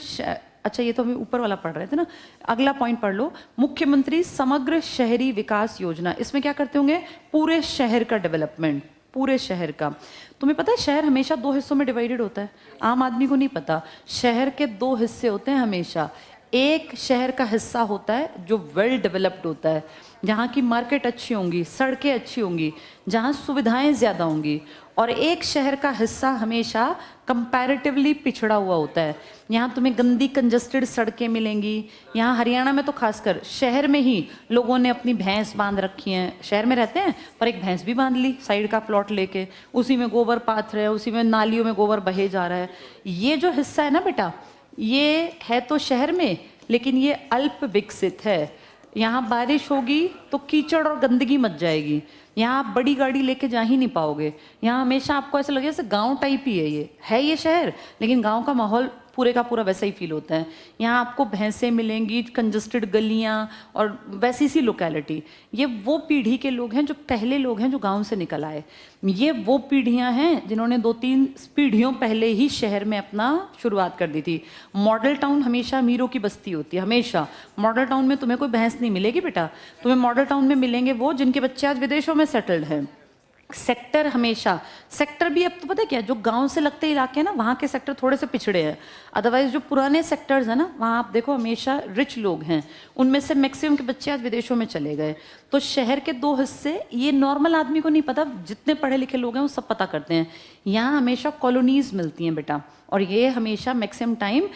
अच्छा ये तो अभी ऊपर वाला पढ़ रहे थे ना, अगला पॉइंट पढ़ लो। मुख्यमंत्री समग्र शहरी विकास योजना। इसमें क्या करते होंगे? पूरे शहर का डेवलपमेंट, पूरे शहर का। तुम्हें पता है शहर हमेशा 2 हिस्सों में डिवाइडेड होता है, आम आदमी को नहीं पता। शहर के 2 हिस्से होते हैं हमेशा। एक शहर का हिस्सा होता है जो वेल डेवलप्ड होता है, जहाँ की मार्केट अच्छी होंगी, सड़कें अच्छी होंगी, जहाँ सुविधाएं ज़्यादा होंगी। और एक शहर का हिस्सा हमेशा कंपैरेटिवली पिछड़ा हुआ होता है। यहाँ तुम्हें गंदी कंजस्टेड सड़कें मिलेंगी। यहाँ हरियाणा में तो खासकर शहर में ही लोगों ने अपनी भैंस बांध रखी हैं। शहर में रहते हैं पर एक भैंस भी बांध ली साइड का प्लॉट लेके, उसी में गोबर पाथ रहे हैं, उसी में नालियों में गोबर बहे जा रहा है। ये जो हिस्सा है ना बेटा, ये है तो शहर में, लेकिन ये अल्प विकसित है। यहाँ बारिश होगी तो कीचड़ और गंदगी मच जाएगी। यहाँ आप बड़ी गाड़ी लेके जा ही नहीं पाओगे। यहाँ हमेशा आपको ऐसा लगेगा जैसे गांव टाइप ही है। ये शहर, लेकिन गांव का माहौल पूरे का पूरा वैसा ही फील होता है। यहाँ आपको भैंसें मिलेंगी, कंजस्टेड गलियाँ और वैसी सी लोकेलिटी। ये वो पीढ़ी के लोग हैं, जो पहले लोग हैं जो गांव से निकल आए। ये वो पीढ़ियाँ हैं जिन्होंने 2-3 पीढ़ियों पहले ही शहर में अपना शुरुआत कर दी थी। मॉडल टाउन हमेशा अमीरों की बस्ती होती है, हमेशा। मॉडल टाउन में तुम्हें कोई भैंस नहीं मिलेगी बेटा, तुम्हें मॉडल टाउन में मिलेंगे वो जिनके बच्चे आज विदेशों में सेटल्ड हैं। सेक्टर हमेशा, सेक्टर भी अब तो पता है क्या, जो गांव से लगते इलाके हैं ना, वहाँ के सेक्टर थोड़े से पिछड़े हैं। अदरवाइज जो पुराने सेक्टर्स हैं ना, वहाँ आप देखो हमेशा रिच लोग हैं। उनमें से मैक्सिमम के बच्चे आज विदेशों में चले गए। तो शहर के 2 हिस्से, ये नॉर्मल आदमी को नहीं पता, जितने पढ़े लिखे लोग हैं वो सब पता करते हैं। यहाँ हमेशा कॉलोनीज मिलती हैं बेटा, और ये हमेशा मैक्सिमम टाइम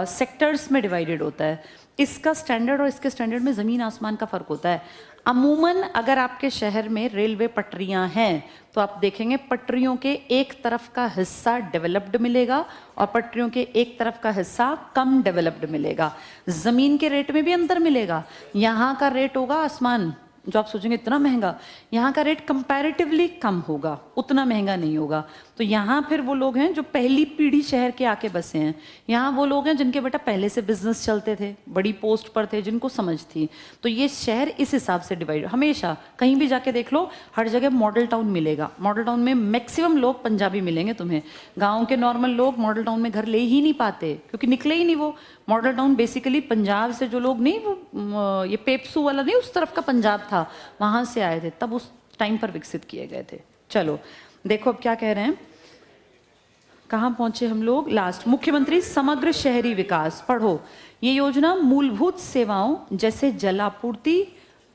सेक्टर्स में डिवाइडेड होता है। इसका स्टैंडर्ड और इसके स्टैंडर्ड में ज़मीन आसमान का फ़र्क होता है। अमूमन अगर आपके शहर में रेलवे पटरियां हैं तो आप देखेंगे पटरियों के एक तरफ का हिस्सा डेवलप्ड मिलेगा और पटरियों के एक तरफ का हिस्सा कम डेवलप्ड मिलेगा। ज़मीन के रेट में भी अंतर मिलेगा। यहाँ का रेट होगा आसमान, जो आप सोचेंगे इतना महंगा, यहाँ का रेट कंपैरेटिवली कम होगा, उतना महंगा नहीं होगा। तो यहाँ फिर वो लोग हैं जो पहली पीढ़ी शहर के आके बसे हैं। यहाँ वो लोग हैं जिनके बेटा पहले से बिजनेस चलते थे, बड़ी पोस्ट पर थे, जिनको समझ थी। तो ये शहर इस हिसाब से डिवाइड, हमेशा कहीं भी जाके देख लो, हर जगह मॉडल टाउन मिलेगा। मॉडल टाउन में मैक्सिमम लोग पंजाबी मिलेंगे तुम्हें। गाँव के नॉर्मल लोग मॉडल टाउन में घर ले ही नहीं पाते, क्योंकि निकले ही नहीं वो। मॉडल टाउन बेसिकली पंजाब से जो लोग नहीं, वो ये पेप्सू वाला नहीं, उस तरफ का पंजाब था, वहाँ से आए थे, तब उस टाइम पर विकसित किए गए थे। चलो देखो अब क्या कह रहे हैं, कहाँ पहुंचे हम लोग, लास्ट। मुख्यमंत्री समग्र शहरी विकास पढ़ो। ये योजना मूलभूत सेवाओं जैसे जलापूर्ति,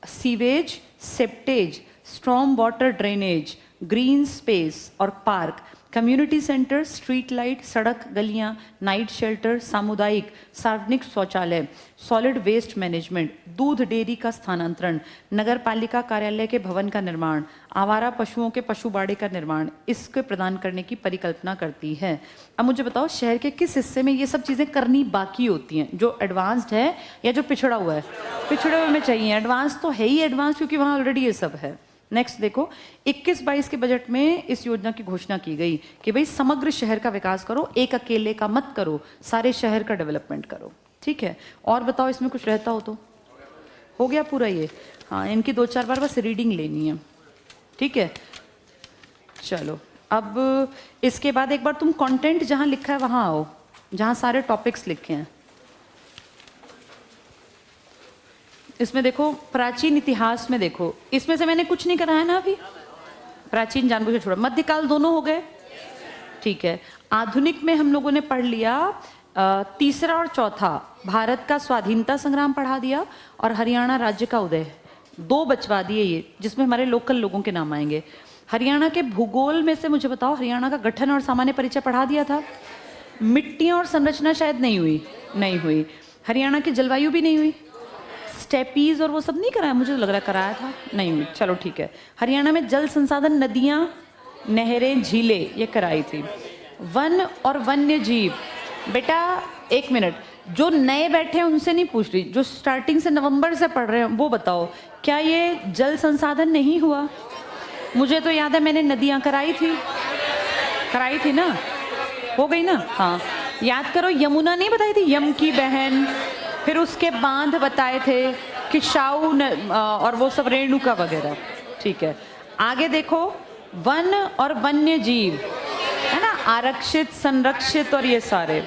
sewage, septage, storm water drainage, green space और park, community centre, street light, सड़क, गलियां, नाइट शेल्टर, सामुदायिक सार्वजनिक शौचालय, सॉलिड वेस्ट मैनेजमेंट, दूध डेयरी का स्थानांतरण, नगर पालिका कार्यालय के भवन का निर्माण, आवारा पशुओं के पशुबाड़े का निर्माण, इसके प्रदान करने की परिकल्पना करती है। अब मुझे बताओ शहर के किस हिस्से में ये सब चीज़ें करनी बाकी होती हैं, जो एडवांस्ड है या जो पिछड़ा हुआ है? पिछड़े हुए में चाहिए। एडवांस तो है ही एडवांस, क्योंकि वहाँ ऑलरेडी ये सब है। नेक्स्ट देखो, 21-22 के बजट में इस योजना की घोषणा की गई कि भाई समग्र शहर का विकास करो, एक अकेले का मत करो, सारे शहर का डेवलपमेंट करो। ठीक है, और बताओ इसमें कुछ रहता हो तो? हो गया पूरा ये? हाँ, इनकी 2-4 बार बस रीडिंग लेनी है। ठीक है, चलो अब इसके बाद एक बार तुम कंटेंट जहाँ लिखा है वहाँ आओ, जहाँ सारे टॉपिक्स लिखे हैं। इसमें देखो प्राचीन इतिहास में देखो, इसमें से मैंने कुछ नहीं कराया ना अभी, प्राचीन जानबूझ के छोड़ा। मध्यकाल दोनों हो गए, ठीक है। आधुनिक में हम लोगों ने पढ़ लिया 3रा और 4था, भारत का स्वाधीनता संग्राम पढ़ा दिया और हरियाणा राज्य का उदय, 2 बचवा दिए ये, जिसमें हमारे लोकल लोगों के नाम आएंगे। हरियाणा के भूगोल में से मुझे बताओ, हरियाणा का गठन और सामान्य परिचय पढ़ा दिया था। मिट्टियाँ और संरचना शायद नहीं हुई, नहीं हुई। हरियाणा की जलवायु भी नहीं हुई। स्टेपीज और वो सब नहीं कराया, मुझे लग रहा है कराया था, नहीं हुई। चलो ठीक है। हरियाणा में जल संसाधन, नदियाँ, नहरें, झीलें, ये कराई थी। वन और वन्य जीव, बेटा एक मिनट, जो नए बैठे हैं उनसे नहीं पूछ रही, जो स्टार्टिंग से नवंबर से पढ़ रहे हैं वो बताओ, क्या ये जल संसाधन नहीं हुआ? मुझे तो याद है मैंने नदियाँ कराई थी ना, हो गई ना? हाँ याद करो, यमुना नहीं बताई थी, यम की बहन, फिर उसके बांध बताए थे, किशाऊ और वो सब, रेणुका वगैरह। ठीक है, आगे देखो, वन और वन्य जीव है ना, आरक्षित, संरक्षित और ये सारे।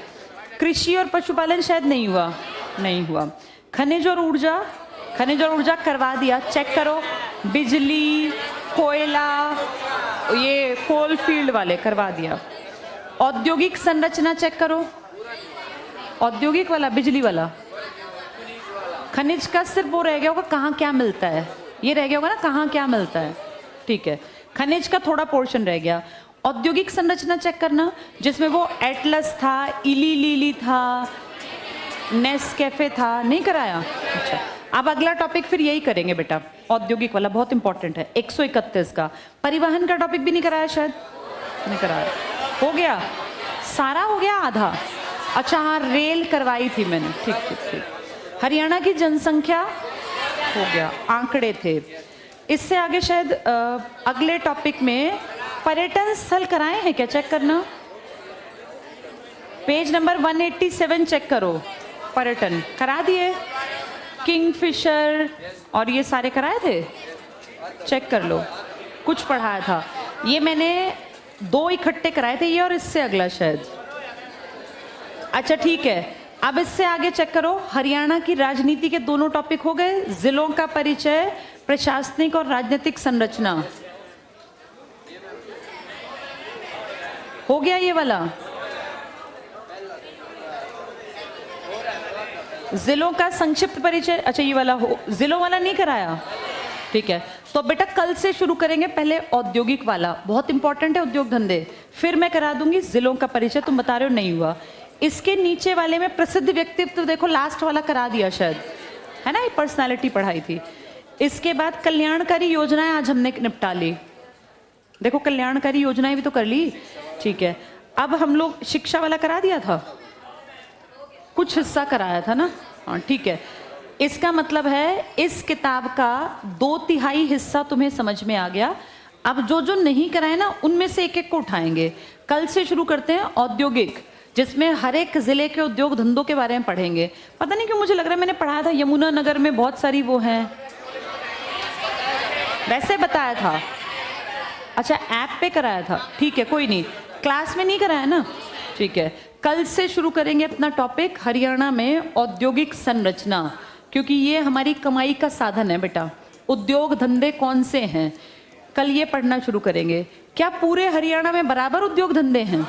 कृषि और पशुपालन शायद नहीं हुआ। खनिज और ऊर्जा करवा दिया, चेक करो। बिजली, कोयला, ये कोल फील्ड वाले करवा दिया। औद्योगिक संरचना चेक करो, औद्योगिक वाला, बिजली वाला। खनिज का सिर्फ वो रह गया होगा कहाँ क्या मिलता है, ये रह गया होगा ना, कहाँ क्या मिलता है। ठीक है, खनिज का थोड़ा पोर्शन रह गया। औद्योगिक संरचना चेक करना, जिसमें वो एटलस था, इली लिली था, नेस्कैफे था, नहीं कराया? अच्छा, अब अगला टॉपिक फिर यही करेंगे बेटा, औद्योगिक वाला बहुत इंपॉर्टेंट है, 131 का। परिवहन का टॉपिक भी नहीं कराया शायद, नहीं कराया। हो गया सारा, हो गया आधा। अच्छा हाँ, रेल करवाई थी मैंने, ठीक। हरियाणा की जनसंख्या हो गया, आंकड़े थे। इससे आगे शायद अगले टॉपिक में पर्यटन स्थल कराए हैं क्या, चेक करना। पेज नंबर 187 चेक करो, पर्यटन करा दिए, किंगफिशर और ये सारे कराए थे, चेक कर लो। कुछ पढ़ाया था, ये मैंने 2 इकट्ठे कराए थे, ये और इससे अगला शायद। अच्छा ठीक है, अब इससे आगे चेक करो। हरियाणा की राजनीति के दोनों टॉपिक हो गए, जिलों का परिचय, प्रशासनिक और राजनीतिक संरचना हो गया ये वाला। जिलों का संक्षिप्त परिचय, अच्छा ये वाला हो, जिलों वाला नहीं कराया। ठीक है, तो बेटा कल से शुरू करेंगे, पहले औद्योगिक वाला, बहुत इंपॉर्टेंट है उद्योग धंधे, फिर मैं करा दूंगी जिलों का परिचय। तुम बता रहे हो नहीं हुआ। इसके नीचे वाले में प्रसिद्ध व्यक्तित्व देखो, लास्ट वाला करा दिया शायद, है ना, ये पर्सनालिटी पढ़ाई थी। इसके बाद कल्याणकारी योजनाएं आज हमने निपटा ली, देखो कल्याणकारी योजनाएं भी तो कर ली। ठीक है, अब हम लोग शिक्षा वाला करा दिया था, कुछ हिस्सा कराया था ना, हाँ ठीक है। इसका मतलब है इस किताब का 2/3 हिस्सा तुम्हें समझ में आ गया। अब जो जो नहीं कराए ना, उनमें से एक एक को उठाएंगे। कल से शुरू करते हैं औद्योगिक, जिसमें हर एक जिले के उद्योग धंधों के बारे में पढ़ेंगे। पता नहीं क्यों मुझे लग रहा है मैंने पढ़ाया था, यमुना नगर में बहुत सारी वो हैं, वैसे बताया था। अच्छा ऐप पे कराया था, ठीक है कोई नहीं, क्लास में नहीं कराया ना, ठीक है। कल से शुरू करेंगे अपना टॉपिक हरियाणा में औद्योगिक संरचना, क्योंकि ये हमारी कमाई का साधन है बेटा। उद्योग धंधे कौन से हैं, कल ये पढ़ना शुरू करेंगे। क्या पूरे हरियाणा में बराबर उद्योग धंधे हैं?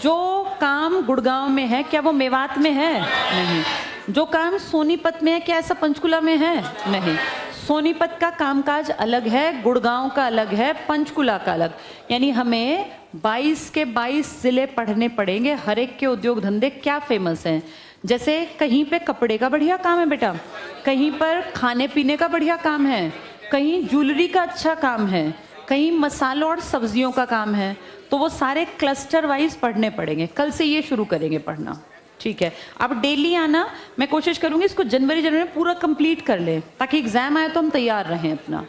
जो काम गुड़गांव में है क्या वो मेवात में है? नहीं। जो काम सोनीपत में है क्या ऐसा पंचकुला में है? नहीं। सोनीपत का कामकाज अलग है, गुड़गांव का अलग है, पंचकुला का अलग। यानी हमें 22 के 22 जिले पढ़ने पड़ेंगे, हर एक के उद्योग धंधे क्या फेमस हैं। जैसे कहीं पे कपड़े का बढ़िया काम है बेटा, कहीं पर खाने पीने का बढ़िया काम है, कहीं ज्वेलरी का अच्छा काम है, कहीं मसालों और सब्जियों का काम है। तो वो सारे क्लस्टर वाइज पढ़ने पड़ेंगे। कल से ये शुरू करेंगे पढ़ना, ठीक है। अब डेली आना, मैं कोशिश करूंगी इसको जनवरी में पूरा कंप्लीट कर ले, ताकि एग्जाम आए तो हम तैयार रहें अपना।